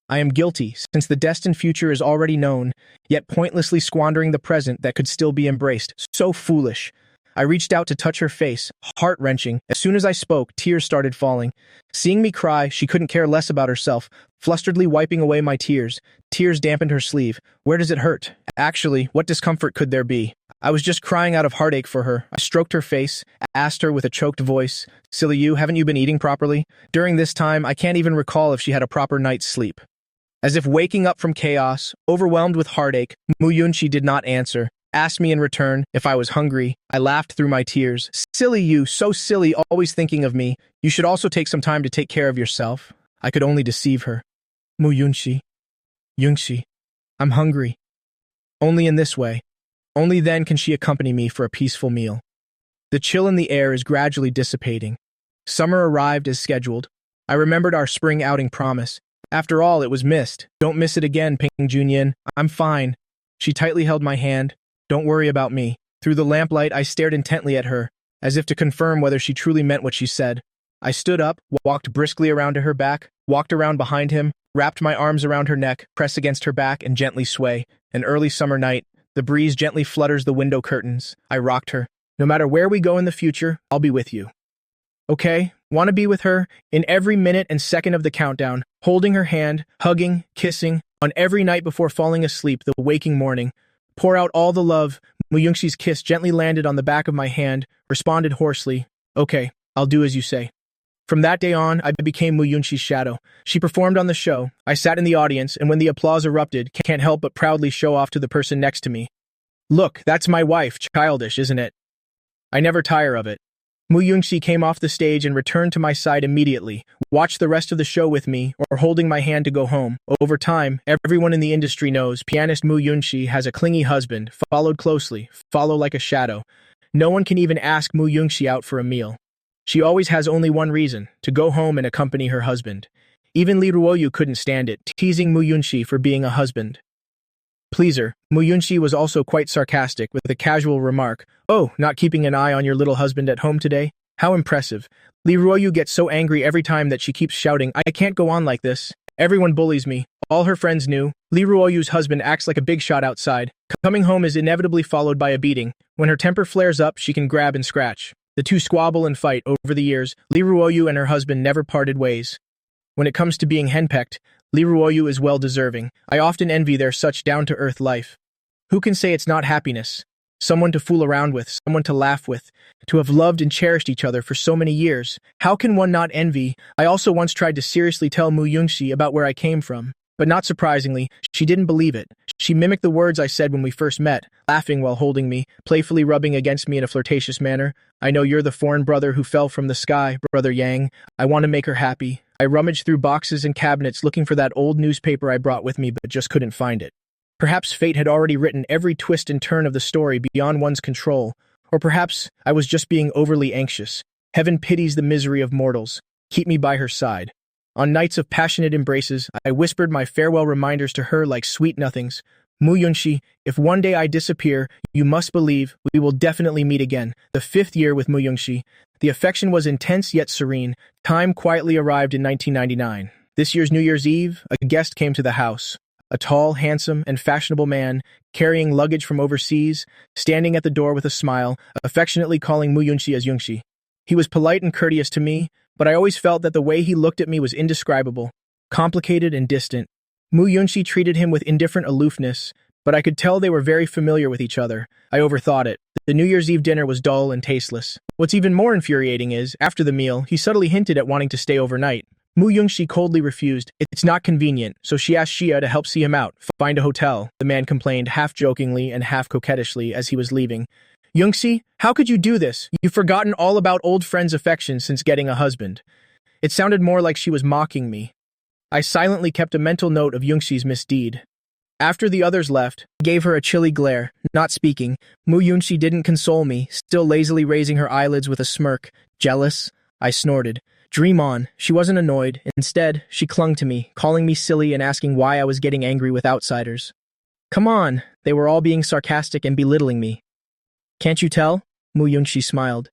I am guilty, since the destined future is already known, yet pointlessly squandering the present that could still be embraced. So foolish. I reached out to touch her face, heart-wrenching. As soon as I spoke, tears started falling. Seeing me cry, she couldn't care less about herself, flusteredly wiping away my tears. Tears dampened her sleeve. Where does it hurt? Actually, what discomfort could there be? I was just crying out of heartache for her. I stroked her face, asked her with a choked voice, "Silly you, haven't you been eating properly?" During this time, I can't even recall if she had a proper night's sleep. As if waking up from chaos, overwhelmed with heartache, Muyunshi did not answer. Asked me in return if I was hungry. I laughed through my tears. "Silly you, so silly, always thinking of me. You should also take some time to take care of yourself." I could only deceive her. "Muyunshi, Yungshi, I'm hungry." Only in this way. Only then can she accompany me for a peaceful meal. The chill in the air is gradually dissipating. Summer arrived as scheduled. I remembered our spring outing promise. After all, it was missed. "Don't miss it again, Ping Junyin. I'm fine." She tightly held my hand. "Don't worry about me." Through the lamplight, I stared intently at her, as if to confirm whether she truly meant what she said. I stood up, walked briskly around to her back, walked around behind him, wrapped my arms around her neck, pressed against her back, and gently sway. An early summer night. The breeze gently flutters the window curtains. I rocked her. "No matter where we go in the future, I'll be with you." Okay, want to be with her in every minute and second of the countdown, holding her hand, hugging, kissing, on every night before falling asleep, the waking morning. Pour out all the love. Muyungshi's kiss gently landed on the back of my hand, responded hoarsely, "Okay, I'll do as you say." From that day on, I became Muyunshi's shadow. She performed on the show. I sat in the audience, and when the applause erupted, can't help but proudly show off to the person next to me. "Look, that's my wife. Childish, isn't it?" I never tire of it. Muyunshi came off the stage and returned to my side immediately, watched the rest of the show with me, or holding my hand to go home. Over time, everyone in the industry knows pianist Muyunshi has a clingy husband, followed closely, follow like a shadow. No one can even ask Muyunshi out for a meal. She always has only one reason, to go home and accompany her husband. Even Li Ruoyu couldn't stand it, teasing Muyunshi for being a husband pleaser. Muyunshi was also quite sarcastic, with a casual remark, "Oh, not keeping an eye on your little husband at home today? How impressive." Li Ruoyu gets so angry every time that she keeps shouting, "I can't go on like this. Everyone bullies me." All her friends knew. Li Ruoyu's husband acts like a big shot outside. Coming home is inevitably followed by a beating. When her temper flares up, she can grab and scratch. The two squabble and fight. Over the years, Li Ruoyu and her husband never parted ways. When it comes to being henpecked, Li Ruoyu is well deserving. I often envy their such down-to-earth life. Who can say it's not happiness? Someone to fool around with, someone to laugh with, to have loved and cherished each other for so many years. How can one not envy? I also once tried to seriously tell Muyunshi about where I came from. But not surprisingly, she didn't believe it. She mimicked the words I said when we first met, laughing while holding me, playfully rubbing against me in a flirtatious manner. "I know you're the foreign brother who fell from the sky, Brother Yang. I want to make her happy." I rummaged through boxes and cabinets looking for that old newspaper I brought with me but just couldn't find it. Perhaps fate had already written every twist and turn of the story beyond one's control, or perhaps I was just being overly anxious. Heaven pities the misery of mortals. Keep me by her side. On nights of passionate embraces, I whispered my farewell reminders to her like sweet nothings. "Muyunshi, if one day I disappear, you must believe we will definitely meet again." The 5th year with Muyunshi. The affection was intense yet serene. Time quietly arrived in 1999. This year's New Year's Eve, a guest came to the house. A tall, handsome, and fashionable man, carrying luggage from overseas, standing at the door with a smile, affectionately calling Muyunshi as Yungshi. He was polite and courteous to me, but I always felt that the way he looked at me was indescribable, complicated and distant. Muyunshi treated him with indifferent aloofness, but I could tell they were very familiar with each other. I overthought it. The New Year's Eve dinner was dull and tasteless. What's even more infuriating is, after the meal, he subtly hinted at wanting to stay overnight. Muyunshi coldly refused. "It's not convenient," so she asked Xia to help see him out. "Find a hotel," the man complained half-jokingly and half-coquettishly as he was leaving. "Yungshi, how could you do this? You've forgotten all about old friends' affection since getting a husband." It sounded more like she was mocking me. I silently kept a mental note of Yungshi's misdeed. After the others left, I gave her a chilly glare, not speaking. Mu Yunxi didn't console me, still lazily raising her eyelids with a smirk. Jealous? I snorted. Dream on. She wasn't annoyed. Instead, she clung to me, calling me silly and asking why I was getting angry with outsiders. Come on, they were all being sarcastic and belittling me. Can't you tell? Mu Yunxi smiled.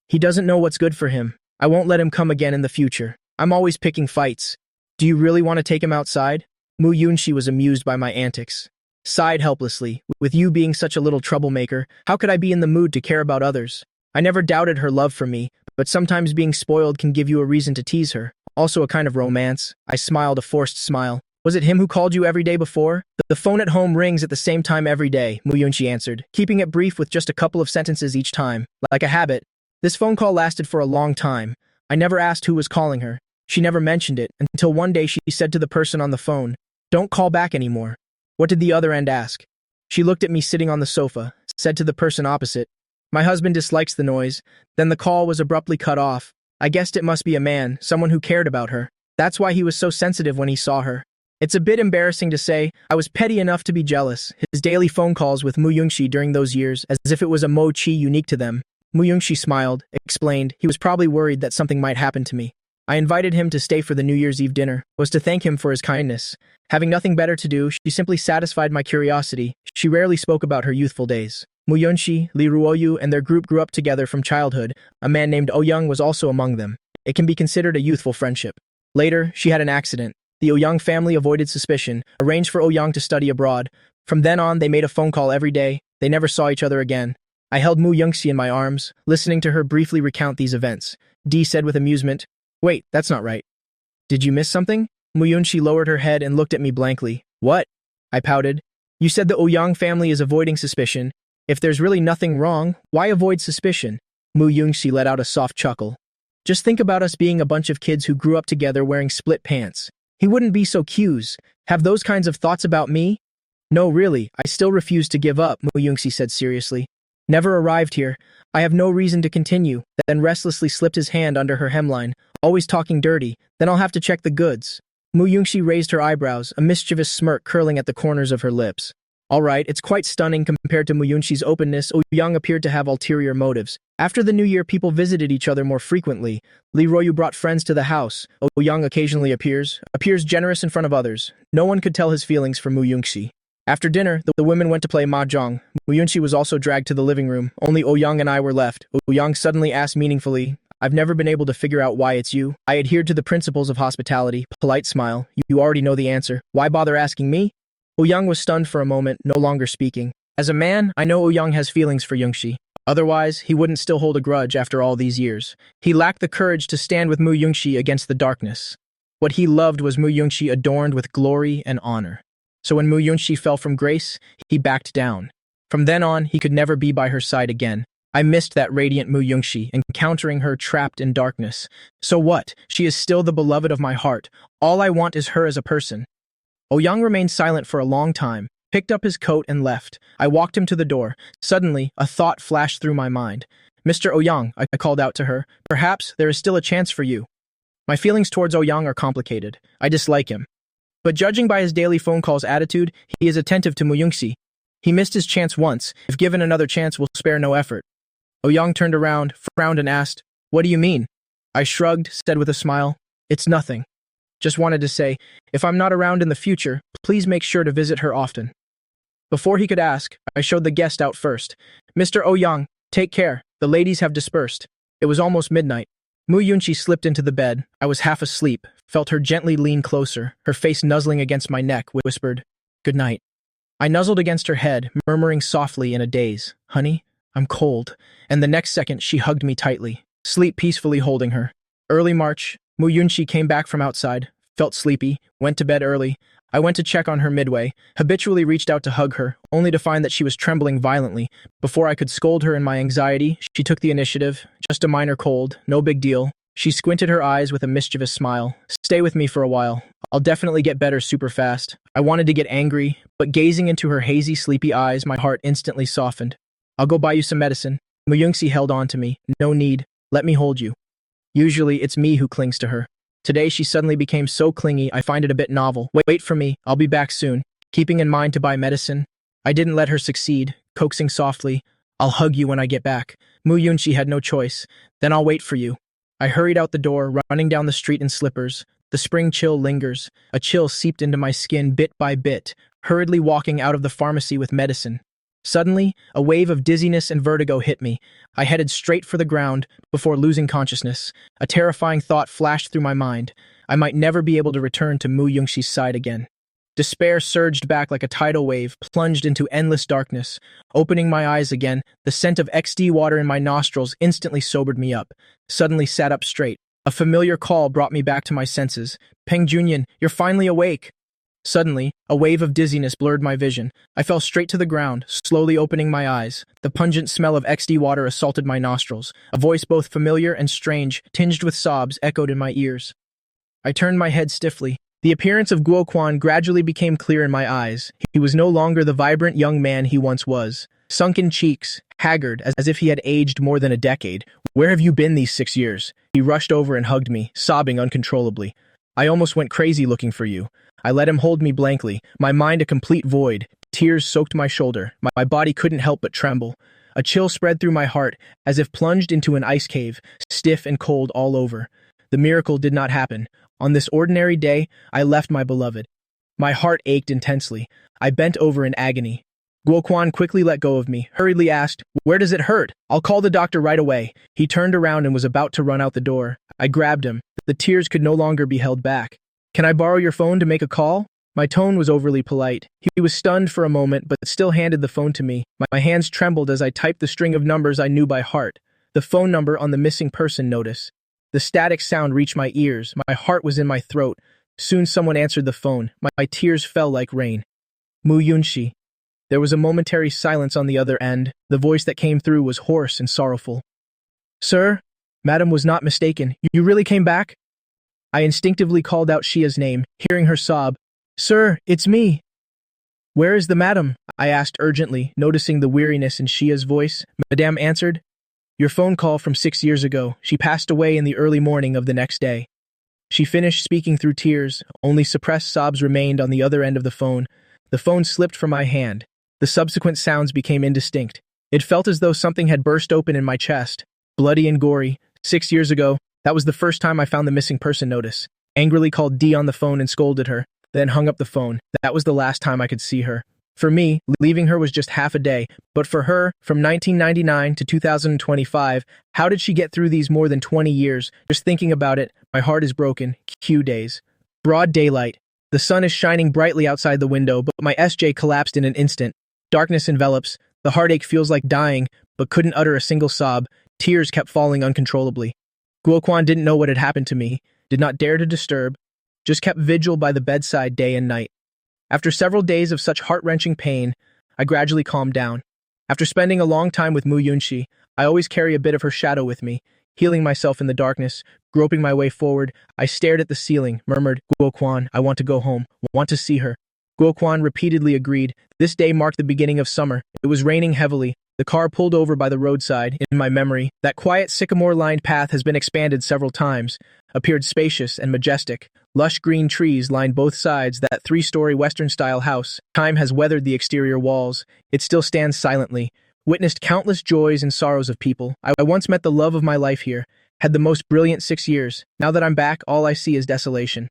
He doesn't know what's good for him. I won't let him come again in the future. I'm always picking fights. Do you really want to take him outside? Mu Yunxi was amused by my antics. Sighed helplessly. With you being such a little troublemaker, how could I be in the mood to care about others? I never doubted her love for me, but sometimes being spoiled can give you a reason to tease her. Also a kind of romance. I smiled a forced smile. Was it him who called you every day before? The phone at home rings at the same time every day, Mu Yunxi answered, keeping it brief with just a couple of sentences each time. Like a habit. This phone call lasted for a long time. I never asked who was calling her. She never mentioned it, until one day she said to the person on the phone, "Don't call back anymore." What did the other end ask? She looked at me sitting on the sofa, said to the person opposite, "My husband dislikes the noise." Then the call was abruptly cut off. I guessed it must be a man, someone who cared about her. That's why he was so sensitive when he saw her. It's a bit embarrassing to say, I was petty enough to be jealous. His daily phone calls with Mu Yunxi during those years, as if it was a mochi unique to them. Mu Yunxi smiled, explained he was probably worried that something might happen to me. I invited him to stay for the New Year's Eve dinner, was to thank him for his kindness. Having nothing better to do, she simply satisfied my curiosity. She rarely spoke about her youthful days. Mu Yunxi, Li Ruoyu, and their group grew up together from childhood. A man named Ouyang was also among them. It can be considered a youthful friendship. Later, she had an accident. The Ouyang family avoided suspicion, arranged for Ouyang to study abroad. From then on, they made a phone call every day. They never saw each other again. I held Mu Yunxi in my arms, listening to her briefly recount these events. Dee said with amusement, "Wait, that's not right. Did you miss something?" Mu Yunxi lowered her head and looked at me blankly. "What?" I pouted. "You said the Ouyang family is avoiding suspicion. If there's really nothing wrong, why avoid suspicion?" Mu Yunxi let out a soft chuckle. "Just think about us being a bunch of kids who grew up together wearing split pants. He wouldn't be so cute. Have those kinds of thoughts about me?" "No, really, I still refuse to give up," Mu Yunxi said seriously. "Never arrived here. I have no reason to continue," then restlessly slipped his hand under her hemline. "Always talking dirty, then I'll have to check the goods." Mu Yunxi raised her eyebrows, a mischievous smirk curling at the corners of her lips. All right, it's quite stunning compared to Mu Yunxi's openness. Ouyang appeared to have ulterior motives. After the new year, people visited each other more frequently. Li Ruoyu brought friends to the house. Ouyang occasionally appears generous in front of others. No one could tell his feelings for Mu Yunxi. After dinner, the women went to play mahjong. Mu Yunxi was also dragged to the living room. Only Ouyang and I were left. Ouyang suddenly asked meaningfully, "I've never been able to figure out why it's you." I adhered to the principles of hospitality. Polite smile. You already know the answer. Why bother asking me?" Ouyang was stunned for a moment, no longer speaking. As a man, I know Ouyang has feelings for Yunxi. Otherwise, he wouldn't still hold a grudge after all these years. He lacked the courage to stand with Mu Yunxi against the darkness. What he loved was Mu Yunxi adorned with glory and honor. So when Mu Yunxi fell from grace, he backed down. From then on, he could never be by her side again. I missed that radiant Mu Yunxi, encountering her trapped in darkness. So what? She is still the beloved of my heart. All I want is her as a person. Ouyang remained silent for a long time, picked up his coat and left. I walked him to the door. Suddenly, a thought flashed through my mind. "Mr. Ouyang," I called out to her, "perhaps there is still a chance for you." My feelings towards Ouyang are complicated. I dislike him. But judging by his daily phone calls attitude, he is attentive to Mu Yunxi. He missed his chance once. If given another chance, will spare no effort. Ouyang turned around, frowned and asked, "What do you mean?" I shrugged, said with a smile, "It's nothing. Just wanted to say, if I'm not around in the future, please make sure to visit her often." Before he could ask, I showed the guest out first. "Mr. Ouyang, take care. The ladies have dispersed." It was almost midnight. Mu Yunxi slipped into the bed. I was half asleep, felt her gently lean closer, her face nuzzling against my neck, whispered, "Good night." I nuzzled against her head, murmuring softly in a daze, "Honey, I'm cold." And the next second, she hugged me tightly, sleep peacefully holding her. Early March, Mu Yunxi came back from outside, felt sleepy, went to bed early. I went to check on her midway, habitually reached out to hug her, only to find that she was trembling violently. Before I could scold her in my anxiety, she took the initiative. "Just a minor cold, no big deal." She squinted her eyes with a mischievous smile. "Stay with me for a while. I'll definitely get better super fast." I wanted to get angry, but gazing into her hazy, sleepy eyes, my heart instantly softened. "I'll go buy you some medicine." Mu Yunxi held on to me. "No need. Let me hold you." Usually, it's me who clings to her. Today, she suddenly became so clingy, I find it a bit novel. Wait for me. I'll be back soon." keeping in mind to buy medicine. I didn't let her succeed, coaxing softly, "I'll hug you when I get back." Mu Yunshi had no choice. "Then I'll wait for you." I hurried out the door, running down the street in slippers. The spring chill lingers. A chill seeped into my skin bit by bit, hurriedly walking out of the pharmacy with medicine. Suddenly, a wave of dizziness and vertigo hit me. I headed straight for the ground before losing consciousness. A terrifying thought flashed through my mind. I might never be able to return to Mu Yungshi's side again. Despair surged back like a tidal wave, plunged into endless darkness. Opening my eyes again, the scent of XD water in my nostrils instantly sobered me up. Suddenly sat up straight. A familiar call brought me back to my senses. "Peng Junyan, you're finally awake." Suddenly, a wave of dizziness blurred my vision. I fell straight to the ground, slowly opening my eyes. The pungent smell of XD water assaulted my nostrils. A voice both familiar and strange, tinged with sobs, echoed in my ears. I turned my head stiffly. The appearance of Guo Quan gradually became clear in my eyes. He was no longer the vibrant young man he once was. Sunken cheeks, haggard, as if he had aged more than a decade. "Where have you been these 6 years?" He rushed over and hugged me, sobbing uncontrollably. "I almost went crazy looking for you." I let him hold me blankly, my mind a complete void. Tears soaked my shoulder. My body couldn't help but tremble. A chill spread through my heart, as if plunged into an ice cave, stiff and cold all over. The miracle did not happen. On this ordinary day, I left my beloved. My heart ached intensely. I bent over in agony. Guo Quan quickly let go of me, hurriedly asked, "Where does it hurt? I'll call the doctor right away." He turned around and was about to run out the door. I grabbed him. The tears could no longer be held back. "Can I borrow your phone to make a call?" My tone was overly polite. He was stunned for a moment, but still handed the phone to me. My hands trembled as I typed the string of numbers I knew by heart. The phone number on the missing person notice. The static sound reached my ears. My heart was in my throat. Soon someone answered the phone. My tears fell like rain. Mu Yunshi. There was a momentary silence on the other end. The voice that came through was hoarse and sorrowful. "Sir?" Madam was not mistaken. "You really came back?" I instinctively called out Shia's name, hearing her sob. "Sir, it's me." "Where is the madam?" I asked urgently, noticing the weariness in Shia's voice. Madame answered, "Your phone call from 6 years ago. She passed away in the early morning of the next day." She finished speaking through tears. Only suppressed sobs remained on the other end of the phone. The phone slipped from my hand. The subsequent sounds became indistinct. It felt as though something had burst open in my chest. Bloody and gory. 6 years ago, that was the first time I found the missing person notice. Angrily called Dee on the phone and scolded her, then hung up the phone. That was the last time I could see her. For me, leaving her was just half a day, but for her, from 1999 to 2025, how did she get through these more than 20 years? Just thinking about it, my heart is broken. Q days. Broad daylight. The sun is shining brightly outside the window, but my SJ collapsed in an instant. Darkness envelops. The heartache feels like dying, but couldn't utter a single sob. Tears kept falling uncontrollably. Guo Quan didn't know what had happened to me, did not dare to disturb, just kept vigil by the bedside day and night. After several days of such heart-wrenching pain, I gradually calmed down. After spending a long time with Mu Yunshi, I always carry a bit of her shadow with me. Healing myself in the darkness, groping my way forward, I stared at the ceiling, murmured, "Guo Quan, I want to go home, want to see her." Guo Quan repeatedly agreed. This day marked the beginning of summer. It was raining heavily. The car pulled over by the roadside. In my memory, that quiet sycamore-lined path has been expanded several times, appeared spacious and majestic. Lush green trees lined both sides. That 3-story Western-style house. Time has weathered the exterior walls. It still stands silently. Witnessed countless joys and sorrows of people. I once met the love of my life here. Had the most brilliant 6 years. Now that I'm back, all I see is desolation.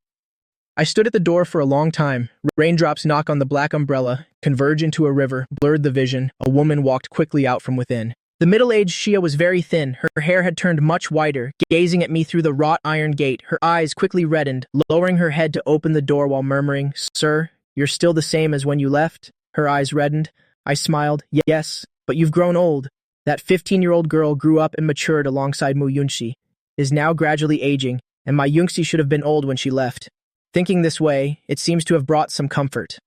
I stood at the door for a long time. Raindrops knock on the black umbrella, converge into a river, blurred the vision. A woman walked quickly out from within. The middle-aged Shia was very thin. Her hair had turned much whiter, gazing at me through the wrought iron gate. Her eyes quickly reddened, lowering her head to open the door while murmuring, "Sir, you're still the same as when you left?" Her eyes reddened. I smiled, "Yes, but you've grown old." That 15-year-old girl grew up and matured alongside Mu Yunshi, is now gradually aging, and my Yunxi should have been old when she left. Thinking this way, it seems to have brought some comfort.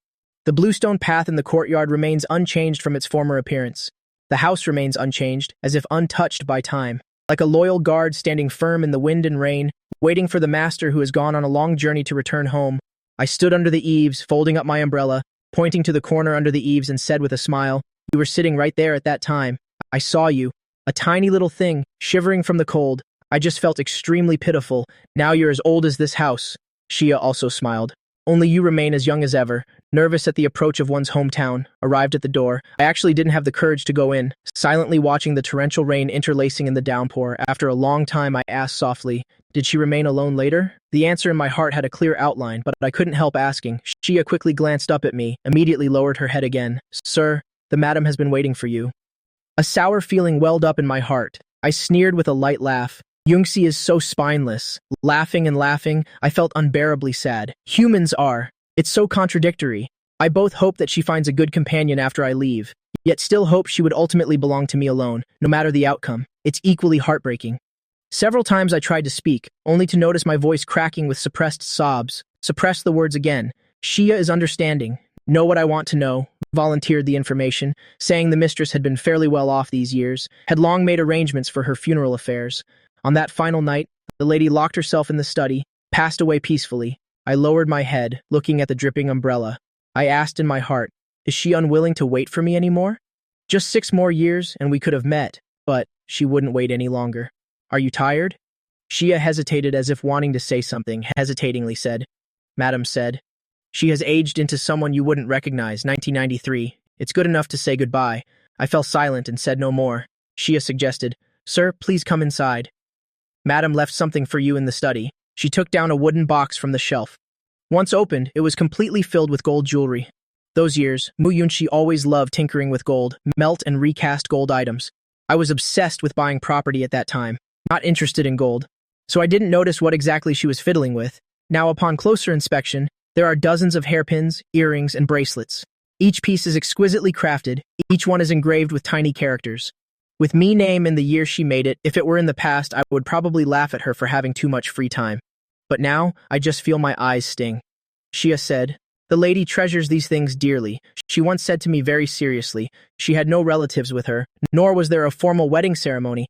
The bluestone path in the courtyard remains unchanged from its former appearance. The house remains unchanged, as if untouched by time. Like a loyal guard standing firm in the wind and rain, waiting for the master who has gone on a long journey to return home, I stood under the eaves, folding up my umbrella, pointing to the corner under the eaves and said with a smile, "You were sitting right there at that time. I saw you. A tiny little thing, shivering from the cold. I just felt extremely pitiful. Now you're as old as this house." Shia also smiled. "Only you remain as young as ever. Nervous at the approach of one's hometown, arrived at the door. I actually didn't have the courage to go in, silently watching the torrential rain interlacing in the downpour. After a long time, I asked softly, "Did she remain alone later?" The answer in my heart had a clear outline, but I couldn't help asking. Shia quickly glanced up at me, immediately lowered her head again. "Sir, the madam has been waiting for you." A sour feeling welled up in my heart. I sneered with a light laugh. Yungsi is so spineless. Laughing and laughing, I felt unbearably sad. Humans are. It's so contradictory. I both hope that she finds a good companion after I leave, yet still hope she would ultimately belong to me alone, no matter the outcome. It's equally heartbreaking. Several times I tried to speak, only to notice my voice cracking with suppressed sobs. Suppress the words again. Shia is understanding. Know what I want to know. Volunteered the information, saying the mistress had been fairly well off these years, had long made arrangements for her funeral affairs. On that final night, the lady locked herself in the study, passed away peacefully. I lowered my head, looking at the dripping umbrella. I asked in my heart, is she unwilling to wait for me anymore? Just 6 more years and we could have met, but she wouldn't wait any longer. Are you tired? Shia hesitated as if wanting to say something, hesitatingly said. Madam said, she has aged into someone you wouldn't recognize, 1993. It's good enough to say goodbye. I fell silent and said no more. Shia suggested, Sir, please come inside. Madam left something for you in the study. She took down a wooden box from the shelf. Once opened, it was completely filled with gold jewelry. Those years, Mu Yunshi always loved tinkering with gold, melt and recast gold items. I was obsessed with buying property at that time, not interested in gold. So I didn't notice what exactly she was fiddling with. Now upon closer inspection, there are dozens of hairpins, earrings, and bracelets. Each piece is exquisitely crafted, each one is engraved with tiny characters. With me name and the year she made it, if it were in the past, I would probably laugh at her for having too much free time. But now, I just feel my eyes sting. Shia said, the lady treasures these things dearly. She once said to me very seriously, she had no relatives with her, nor was there a formal wedding ceremony.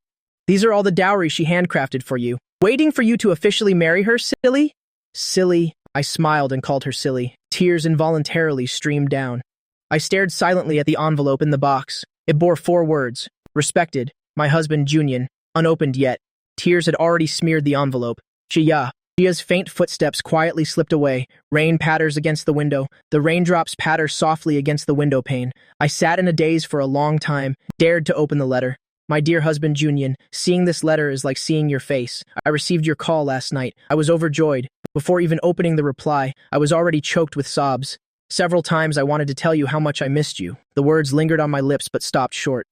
These are all the dowry she handcrafted for you. Waiting for you to officially marry her, silly? Silly. I smiled and called her silly. Tears involuntarily streamed down. I stared silently at the envelope in the box. It bore 4 words. Respected, my husband Junyan, unopened yet. Tears had already smeared the envelope. Shia's faint footsteps quietly slipped away. Rain patters against the window. The raindrops patter softly against the window pane. I sat in a daze for a long time, dared to open the letter. My dear husband Junyan, seeing this letter is like seeing your face. I received your call last night. I was overjoyed. Before even opening the reply, I was already choked with sobs. Several times I wanted to tell you how much I missed you. The words lingered on my lips but stopped short.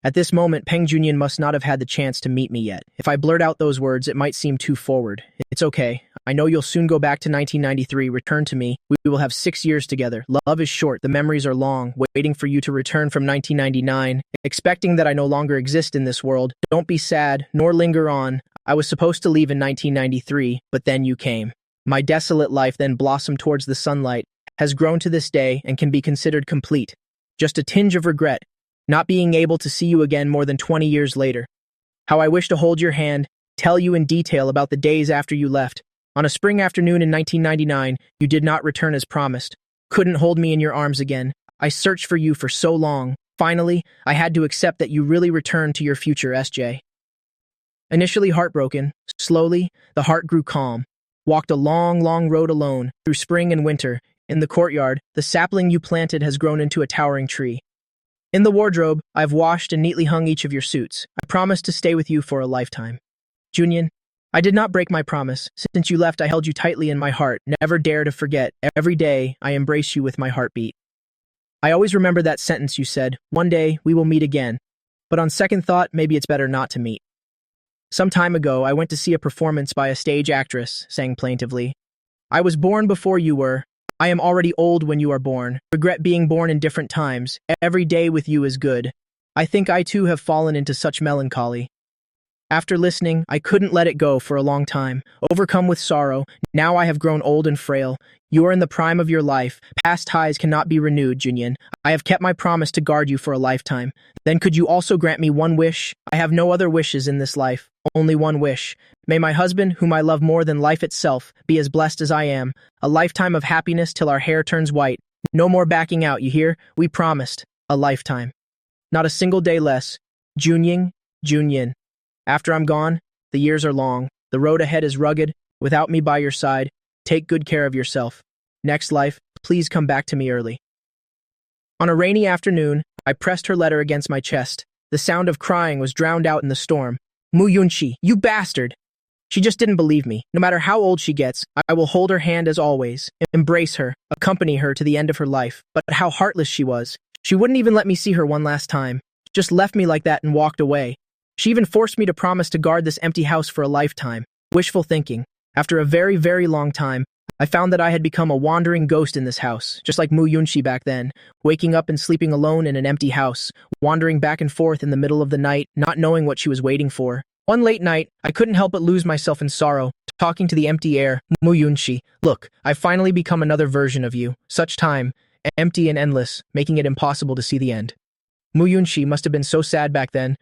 At this moment, Peng Junyan must not have had the chance to meet me yet. If I blurt out those words, it might seem too forward. It's okay. I know you'll soon go back to 1993, return to me. We will have 6 years together. Love is short, the memories are long, waiting for you to return from 1999, expecting that I no longer exist in this world. Don't be sad, nor linger on. I was supposed to leave in 1993, but then you came. My desolate life then blossomed towards the sunlight, has grown to this day, and can be considered complete. Just a tinge of regret, not being able to see you again more than 20 years later. How I wish to hold your hand, tell you in detail about the days after you left. On a spring afternoon in 1999, you did not return as promised. Couldn't hold me in your arms again. I searched for you for so long. Finally, I had to accept that you really returned to your future, SJ. Initially heartbroken, slowly, the heart grew calm. Walked a long, long road alone, through spring and winter. In the courtyard, the sapling you planted has grown into a towering tree. In the wardrobe, I've washed and neatly hung each of your suits. I promised to stay with you for a lifetime. Junyan, I did not break my promise. Since you left, I held you tightly in my heart. Never dare to forget. Every day, I embrace you with my heartbeat. I always remember that sentence you said, one day, we will meet again. But on second thought, maybe it's better not to meet. Some time ago, I went to see a performance by a stage actress, sang plaintively. I was born before you were. I am already old when you are born. Regret being born in different times. Every day with you is good. I think I too have fallen into such melancholy. After listening, I couldn't let it go for a long time. Overcome with sorrow, now I have grown old and frail. You are in the prime of your life. Past ties cannot be renewed, Junyan. I have kept my promise to guard you for a lifetime. Then could you also grant me one wish? I have no other wishes in this life. Only one wish. May my husband, whom I love more than life itself, be as blessed as I am. A lifetime of happiness till our hair turns white. No more backing out, you hear? We promised. A lifetime. Not a single day less. Junyan, Junyan. After I'm gone, the years are long. The road ahead is rugged. Without me by your side, take good care of yourself. Next life, Please come back to me early. On a rainy afternoon, I pressed her letter against my chest. The sound of crying was drowned out in the storm. Mu Yunshi, you bastard! She just didn't believe me. No matter how old she gets, I will hold her hand as always, embrace her, accompany her to the end of her life. But how heartless she was. She wouldn't even let me see her one last time. Just left me like that and walked away. She even forced me to promise to guard this empty house for a lifetime. Wishful thinking. After a very, very long time, I found that I had become a wandering ghost in this house, just like Mu Yunshi back then, waking up and sleeping alone in an empty house, wandering back and forth in the middle of the night, not knowing what she was waiting for. One late night, I couldn't help but lose myself in sorrow, talking to the empty air. Mu Yunshi, look, I've finally become another version of you. Such time, empty and endless, making it impossible to see the end. Mu Yunshi must have been so sad back then,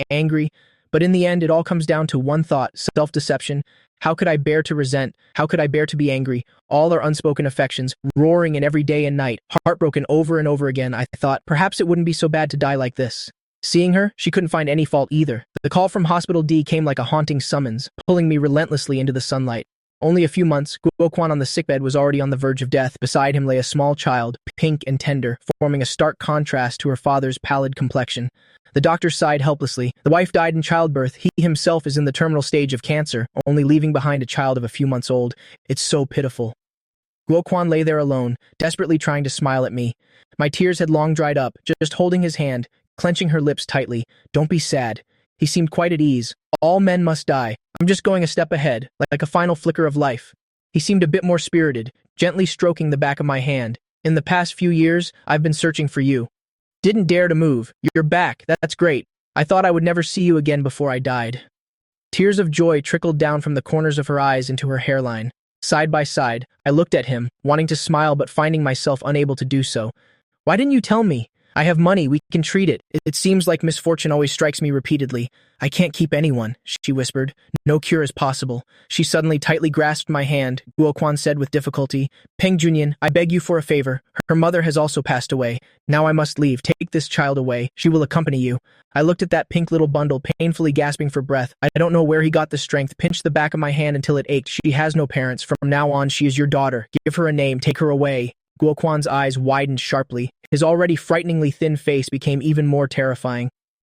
angry, but in the end it all comes down to one thought, self-deception. How could I bear to resent? How could I bear to be angry? All our unspoken affections, roaring in every day and night, heartbroken over and over again. I thought, perhaps it wouldn't be so bad to die like this. Seeing her, she couldn't find any fault either. The call from Hospital D came like a haunting summons, pulling me relentlessly into the sunlight. Only a few months, Guokwan on the sickbed was already on the verge of death. Beside him lay a small child, pink and tender, forming a stark contrast to her father's pallid complexion. The doctor sighed helplessly. The wife died in childbirth. He himself is in the terminal stage of cancer, only leaving behind a child of a few months old. It's so pitiful. Guokwan lay there alone, desperately trying to smile at me. My tears had long dried up, just holding his hand, clenching her lips tightly. Don't be sad. He seemed quite at ease. All men must die. I'm just going a step ahead, like a final flicker of life. He seemed a bit more spirited, gently stroking the back of my hand. In the past few years, I've been searching for you. Didn't dare to move. You're back. That's great. I thought I would never see you again before I died. Tears of joy trickled down from the corners of her eyes into her hairline. Side by side, I looked at him, wanting to smile but finding myself unable to do so. Why didn't you tell me? I have money, we can treat it. It seems like misfortune always strikes me repeatedly. I can't keep anyone, she whispered. No cure is possible. She suddenly tightly grasped my hand. Guokwan said with difficulty, Peng Junyan, I beg you for a favor. Her mother has also passed away. Now I must leave. Take this child away. She will accompany you. I looked at that pink little bundle, painfully gasping for breath. I don't know where he got the strength. Pinched the back of my hand until it ached. She has no parents. From now on, she is your daughter. Give her a name. Take her away. Guokwan's eyes widened sharply. His already frighteningly thin face became even more terrifying.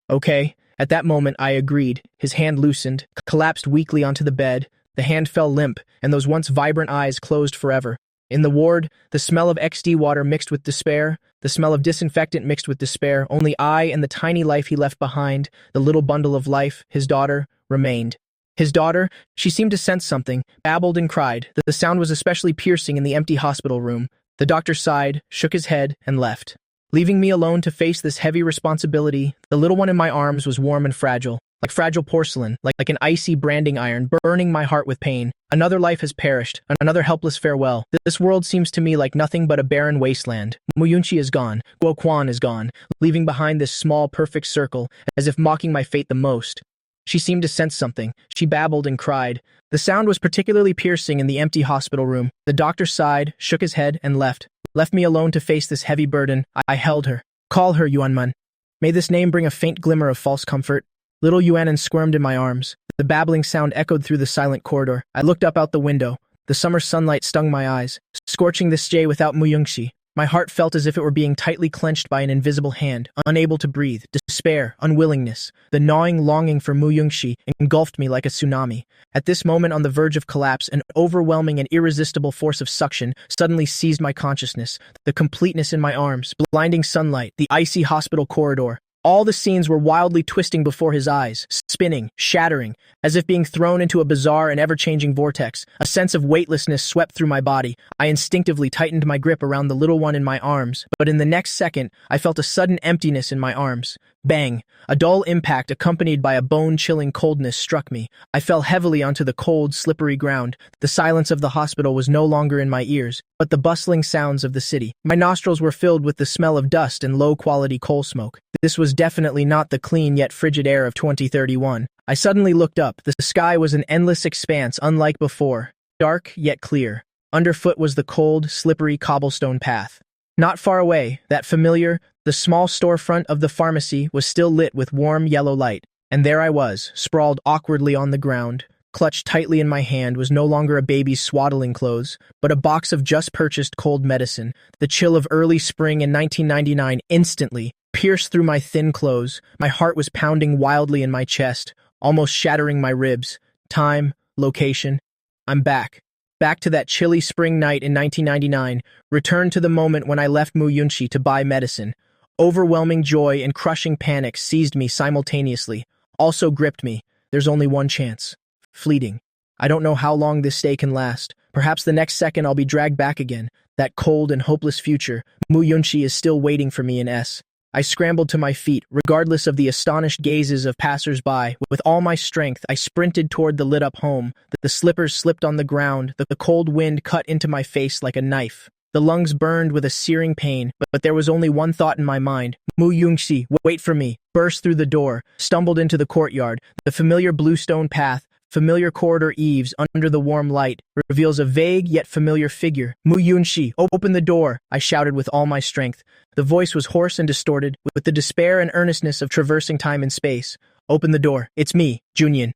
Okay. At that moment, I agreed. His hand loosened, collapsed weakly onto the bed. The hand fell limp, and those once vibrant eyes closed forever. In the ward, the smell of XD water mixed with despair, the smell of disinfectant mixed with despair. Only I and the tiny life he left behind, the little bundle of life, his daughter, remained. His daughter, she seemed to sense something, babbled and cried. The sound was especially piercing in the empty hospital room. The doctor sighed, shook his head, and left. Leaving me alone to face this heavy responsibility, the little one in my arms was warm and fragile, like fragile porcelain, like an icy branding iron, burning my heart with pain. Another life has perished, another helpless farewell. This world seems to me like nothing but a barren wasteland. Mu Yunshi is gone, Guokwan is gone, leaving behind this small, perfect circle, as if mocking my fate the most. She seemed to sense something. She babbled and cried. The sound was particularly piercing in the empty hospital room. The doctor sighed, shook his head, and left me alone to face this heavy burden. I held her. Call her, Yuanmun. May this name bring a faint glimmer of false comfort. Little Yuanan squirmed in my arms. The babbling sound echoed through the silent corridor. I looked up out the window. The summer sunlight stung my eyes, scorching this day without Mu Yunshi. My heart felt as if it were being tightly clenched by an invisible hand, unable to breathe. Despair, unwillingness, the gnawing longing for Mu Yunshi engulfed me like a tsunami. At this moment on the verge of collapse, an overwhelming and irresistible force of suction suddenly seized my consciousness. The completeness in my arms, blinding sunlight, the icy hospital corridor. All the scenes were wildly twisting before his eyes, spinning, shattering, as if being thrown into a bizarre and ever-changing vortex. A sense of weightlessness swept through my body. I instinctively tightened my grip around the little one in my arms, but in the next second, I felt a sudden emptiness in my arms. Bang! A dull impact accompanied by a bone-chilling coldness struck me. I fell heavily onto the cold, slippery ground. The silence of the hospital was no longer in my ears, but the bustling sounds of the city. My nostrils were filled with the smell of dust and low-quality coal smoke. This was definitely not the clean yet frigid air of 2031. I suddenly looked up. The sky was an endless expanse unlike before, dark yet clear. Underfoot was the cold, slippery cobblestone path. Not far away, that familiar, the small storefront of the pharmacy was still lit with warm yellow light, and there I was, sprawled awkwardly on the ground, clutched tightly in my hand, was no longer a baby's swaddling clothes, but a box of just-purchased cold medicine. The chill of early spring in 1999 instantly pierced through my thin clothes. My heart was pounding wildly in my chest, almost shattering my ribs. Time, location. I'm back. Back to that chilly spring night in 1999, returned to the moment when I left Muyunshi to buy medicine. Overwhelming joy and crushing panic seized me simultaneously, also gripped me. There's only one chance. Fleeting. I don't know how long this stay can last. Perhaps the next second I'll be dragged back again. That cold and hopeless future. Muyunshi is still waiting for me in S. I scrambled to my feet, regardless of the astonished gazes of passers-by. With all my strength, I sprinted toward the lit-up home. The slippers slipped on the ground. The cold wind cut into my face like a knife. The lungs burned with a searing pain, but there was only one thought in my mind. Muyunshi, wait for me. Burst through the door, stumbled into the courtyard. The familiar bluestone path, familiar corridor eaves under the warm light, reveals a vague yet familiar figure. Muyunshi, open the door, I shouted with all my strength. The voice was hoarse and distorted, with the despair and earnestness of traversing time and space. Open the door. It's me, Junyin.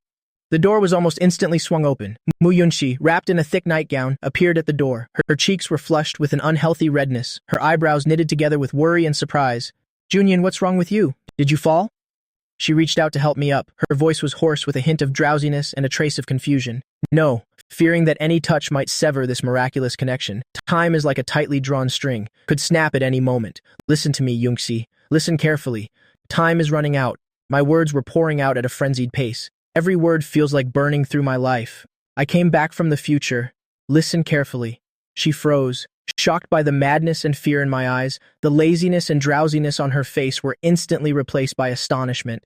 The door was almost instantly swung open. Muyunshi, wrapped in a thick nightgown, appeared at the door. Her cheeks were flushed with an unhealthy redness, her eyebrows knitted together with worry and surprise. Junyin, what's wrong with you? Did you fall? She reached out to help me up. Her voice was hoarse with a hint of drowsiness and a trace of confusion. No, fearing that any touch might sever this miraculous connection. Time is like a tightly drawn string, could snap at any moment. Listen to me, Yungsi. Listen carefully. Time is running out. My words were pouring out at a frenzied pace. Every word feels like burning through my life. I came back from the future. Listen carefully. She froze, shocked by the madness and fear in my eyes. The laziness and drowsiness on her face were instantly replaced by astonishment.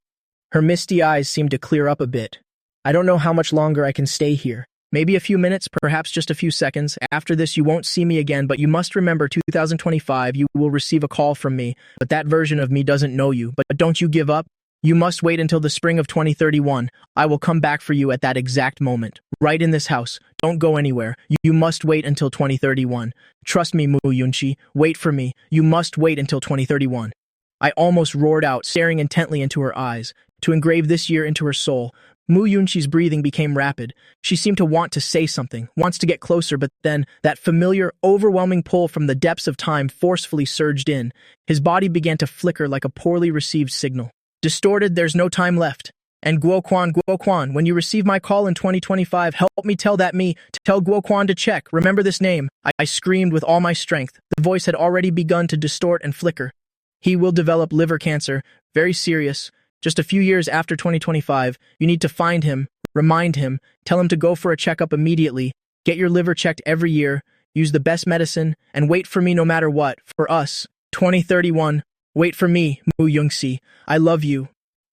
Her misty eyes seemed to clear up a bit. I don't know how much longer I can stay here. Maybe a few minutes, perhaps just a few seconds. After this, you won't see me again, but you must remember 2025, you will receive a call from me, but that version of me doesn't know you. But don't you give up. You must wait until the spring of 2031. I will come back for you at that exact moment. Right in this house. Don't go anywhere. You must wait until 2031. Trust me, Muyunshi. Wait for me. You must wait until 2031. I almost roared out, staring intently into her eyes. To engrave this year into her soul, Muyunshi's breathing became rapid. She seemed to want to say something, wants to get closer, but then that familiar, overwhelming pull from the depths of time forcefully surged in. His body began to flicker like a poorly received signal. Distorted, there's no time left. And Guoquan, when you receive my call in 2025, help me tell that me, tell Guoquan to check. Remember this name. I screamed with all my strength. The voice had already begun to distort and flicker. He will develop liver cancer, very serious. Just a few years after 2025, you need to find him, remind him, tell him to go for a checkup immediately, get your liver checked every year, use the best medicine, and wait for me no matter what. For us, 2031. Wait for me, Mu Youngsi. I love you.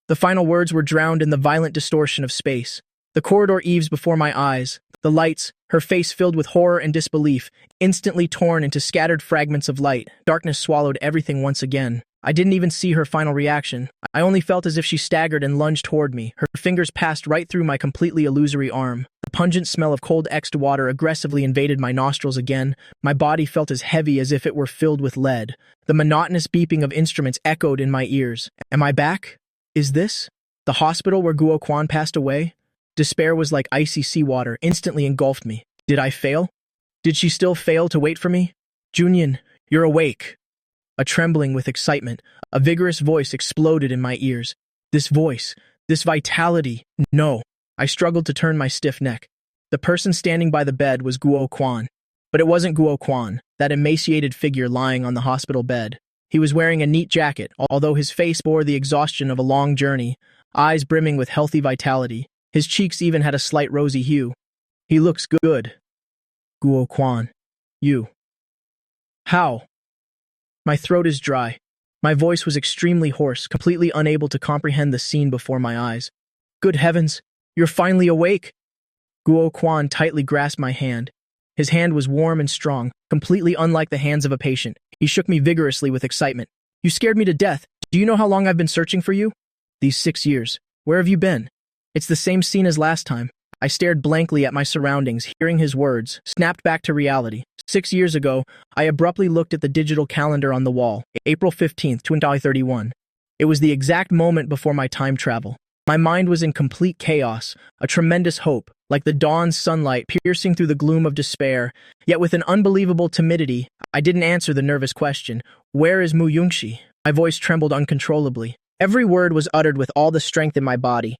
The final words were drowned in the violent distortion of space. The corridor eaves before my eyes. The lights, her face filled with horror and disbelief, instantly torn into scattered fragments of light. Darkness swallowed everything once again. I didn't even see her final reaction. I only felt as if she staggered and lunged toward me. Her fingers passed right through my completely illusory arm. The pungent smell of cold X'd water aggressively invaded my nostrils again. My body felt as heavy as if it were filled with lead. The monotonous beeping of instruments echoed in my ears. Am I back? Is this the hospital where Guo Quan passed away? Despair was like icy seawater, instantly engulfed me. Did I fail? Did she still fail to wait for me? Junyin, you're awake. A trembling with excitement, a vigorous voice exploded in my ears. This voice, this vitality, no. I struggled to turn my stiff neck. The person standing by the bed was Guo Quan. But it wasn't Guo Quan, that emaciated figure lying on the hospital bed. He was wearing a neat jacket, although his face bore the exhaustion of a long journey, eyes brimming with healthy vitality. His cheeks even had a slight rosy hue. He looks good. Guo Quan. You. How? My throat is dry. My voice was extremely hoarse, completely unable to comprehend the scene before my eyes. Good heavens, you're finally awake? Guo Quan tightly grasped my hand. His hand was warm and strong, completely unlike the hands of a patient. He shook me vigorously with excitement. You scared me to death. Do you know how long I've been searching for you? These 6 years. Where have you been? It's the same scene as last time. I stared blankly at my surroundings, hearing his words, snapped back to reality. 6 years ago, I abruptly looked at the digital calendar on the wall, April 15th, 2031. It was the exact moment before my time travel. My mind was in complete chaos, a tremendous hope, like the dawn's sunlight piercing through the gloom of despair. Yet with an unbelievable timidity, I didn't answer the nervous question, "Where is Mu Yungshi?" My voice trembled uncontrollably. Every word was uttered with all the strength in my body.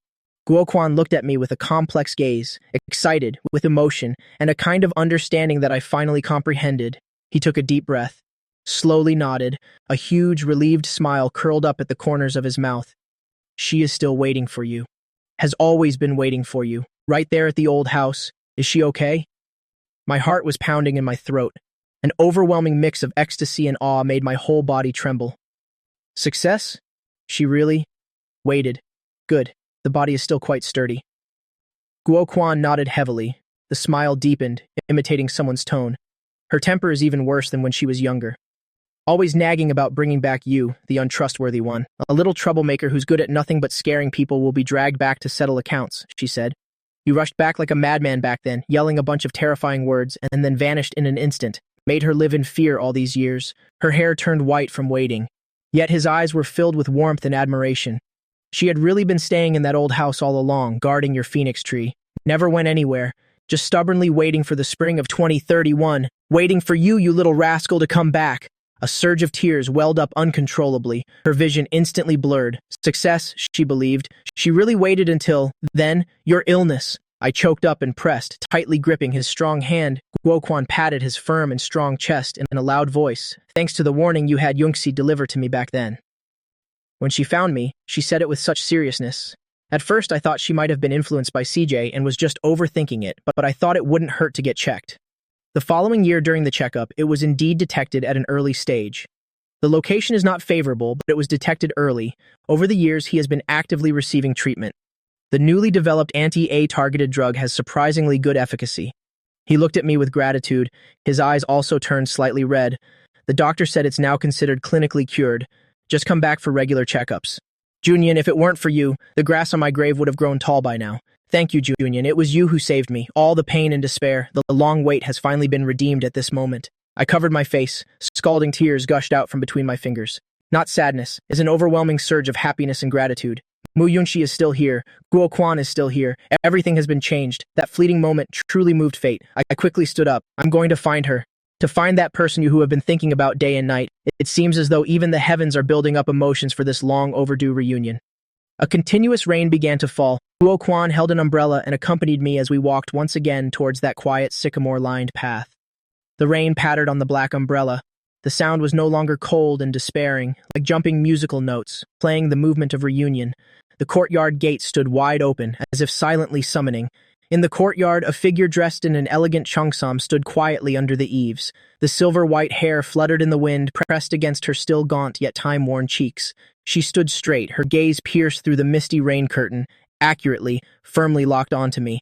Guoquan looked at me with a complex gaze, excited, with emotion, and a kind of understanding that I finally comprehended. He took a deep breath, slowly nodded, a huge, relieved smile curled up at the corners of his mouth. "She is still waiting for you. Has always been waiting for you. Right there at the old house. Is she okay?" My heart was pounding in my throat. An overwhelming mix of ecstasy and awe made my whole body tremble. Success? She really? Waited. Good. The body is still quite sturdy. Guoquan nodded heavily. The smile deepened, imitating someone's tone. Her temper is even worse than when she was younger. Always nagging about bringing back you, the untrustworthy one. A little troublemaker who's good at nothing but scaring people will be dragged back to settle accounts, she said. You rushed back like a madman back then, yelling a bunch of terrifying words, and then vanished in an instant. Made her live in fear all these years. Her hair turned white from waiting. Yet his eyes were filled with warmth and admiration. She had really been staying in that old house all along, guarding your phoenix tree. Never went anywhere, just stubbornly waiting for the spring of 2031. Waiting for you, you little rascal, to come back. A surge of tears welled up uncontrollably. Her vision instantly blurred. Success, she believed. She really waited until, then, your illness. I choked up and pressed, tightly gripping his strong hand. Guoquan patted his firm and strong chest in a loud voice. Thanks to the warning you had Yungxi deliver to me back then. When she found me, she said it with such seriousness. At first I thought she might have been influenced by CJ and was just overthinking it, but I thought it wouldn't hurt to get checked. The following year during the checkup, it was indeed detected at an early stage. The location is not favorable, but it was detected early. Over the years, he has been actively receiving treatment. The newly developed anti-A-targeted drug has surprisingly good efficacy. He looked at me with gratitude. His eyes also turned slightly red. The doctor said it's now considered clinically cured. Just come back for regular checkups. Junyan, if it weren't for you, the grass on my grave would have grown tall by now. Thank you, Junyan. It was you who saved me. All the pain and despair, the long wait has finally been redeemed at this moment. I covered my face. Scalding tears gushed out from between my fingers. Not sadness, is an overwhelming surge of happiness and gratitude. Mu Yunxi is still here. Guoquan is still here. Everything has been changed. That fleeting moment truly moved fate. I quickly stood up. I'm going to find her. To find that person you who have been thinking about day and night. It seems as though even the heavens are building up emotions for this long overdue reunion. A continuous rain began to fall. Guoquan held an umbrella and accompanied me as we walked once again towards that quiet sycamore-lined path. The rain pattered on the black umbrella. The sound was no longer cold and despairing, like jumping musical notes, playing the movement of reunion. The courtyard gate stood wide open, as if silently summoning. In the courtyard, a figure dressed in an elegant cheongsam stood quietly under the eaves. The silver-white hair fluttered in the wind, pressed against her still gaunt yet time-worn cheeks. She stood straight, her gaze pierced through the misty rain curtain, accurately, firmly locked onto me.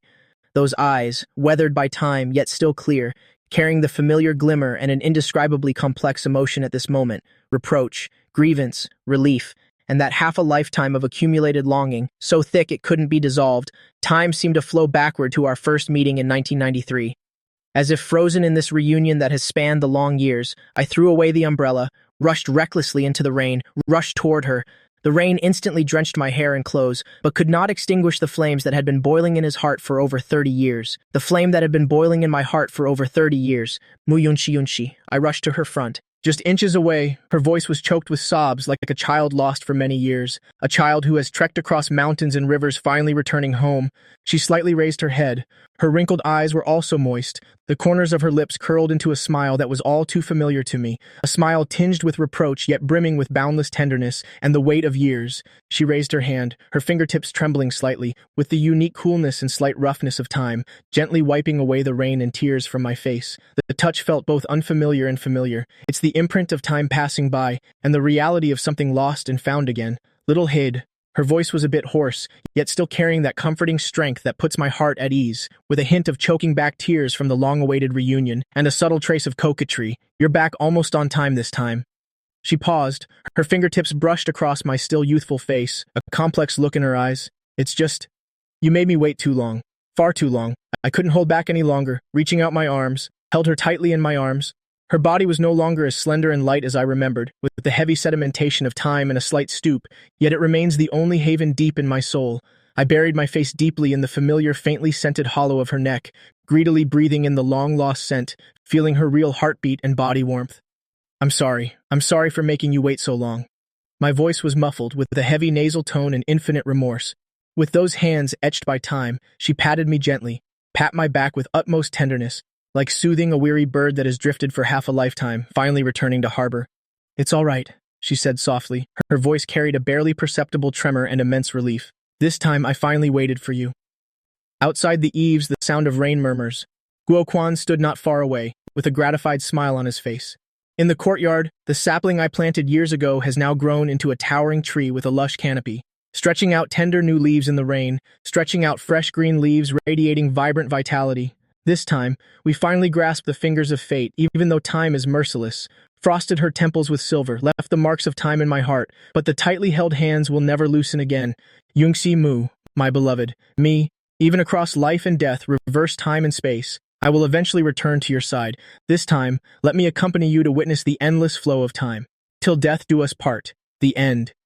Those eyes, weathered by time yet still clear, carrying the familiar glimmer and an indescribably complex emotion at this moment, reproach, grievance, relief, and that half a lifetime of accumulated longing, so thick it couldn't be dissolved. Time seemed to flow backward to our first meeting in 1993. As if frozen in this reunion that has spanned the long years, I threw away the umbrella, rushed recklessly into the rain, rushed toward her. The rain instantly drenched my hair and clothes, but could not extinguish the flames that had been boiling in his heart for over 30 years. The flame that had been boiling in my heart for over 30 years. Mu Yunxi. I rushed to her front. Just inches away, her voice was choked with sobs like a child lost for many years, a child who has trekked across mountains and rivers finally returning home. She slightly raised her head. Her wrinkled eyes were also moist. The corners of her lips curled into a smile that was all too familiar to me, a smile tinged with reproach yet brimming with boundless tenderness and the weight of years. She raised her hand, her fingertips trembling slightly, with the unique coolness and slight roughness of time, gently wiping away the rain and tears from my face. The touch felt both unfamiliar and familiar. It's the imprint of time passing by, and the reality of something lost and found again. Little hid. Her voice was a bit hoarse, yet still carrying that comforting strength that puts my heart at ease, with a hint of choking back tears from the long-awaited reunion, and a subtle trace of coquetry. You're back almost on time this time. She paused. Her fingertips brushed across my still youthful face, a complex look in her eyes. It's just, you made me wait too long. Far too long. I couldn't hold back any longer, reaching out my arms, held her tightly in my arms. Her body was no longer as slender and light as I remembered, with the heavy sedimentation of time and a slight stoop, yet it remains the only haven deep in my soul. I buried my face deeply in the familiar, faintly scented hollow of her neck, greedily breathing in the long-lost scent, feeling her real heartbeat and body warmth. I'm sorry. I'm sorry for making you wait so long. My voice was muffled, with a heavy nasal tone and infinite remorse. With those hands etched by time, she patted me gently, pat my back with utmost tenderness, like soothing a weary bird that has drifted for half a lifetime, finally returning to harbor. It's all right, she said softly. Her voice carried a barely perceptible tremor and immense relief. This time I finally waited for you. Outside the eaves, the sound of rain murmurs. Guoquan stood not far away, with a gratified smile on his face. In the courtyard, the sapling I planted years ago has now grown into a towering tree with a lush canopy, stretching out tender new leaves in the rain, stretching out fresh green leaves radiating vibrant vitality. This time, we finally grasped the fingers of fate, even though time is merciless. Frosted her temples with silver, left the marks of time in my heart, but the tightly held hands will never loosen again. Yungxi Mu, my beloved, me, even across life and death, reverse time and space, I will eventually return to your side. This time, let me accompany you to witness the endless flow of time. Till death do us part. The end.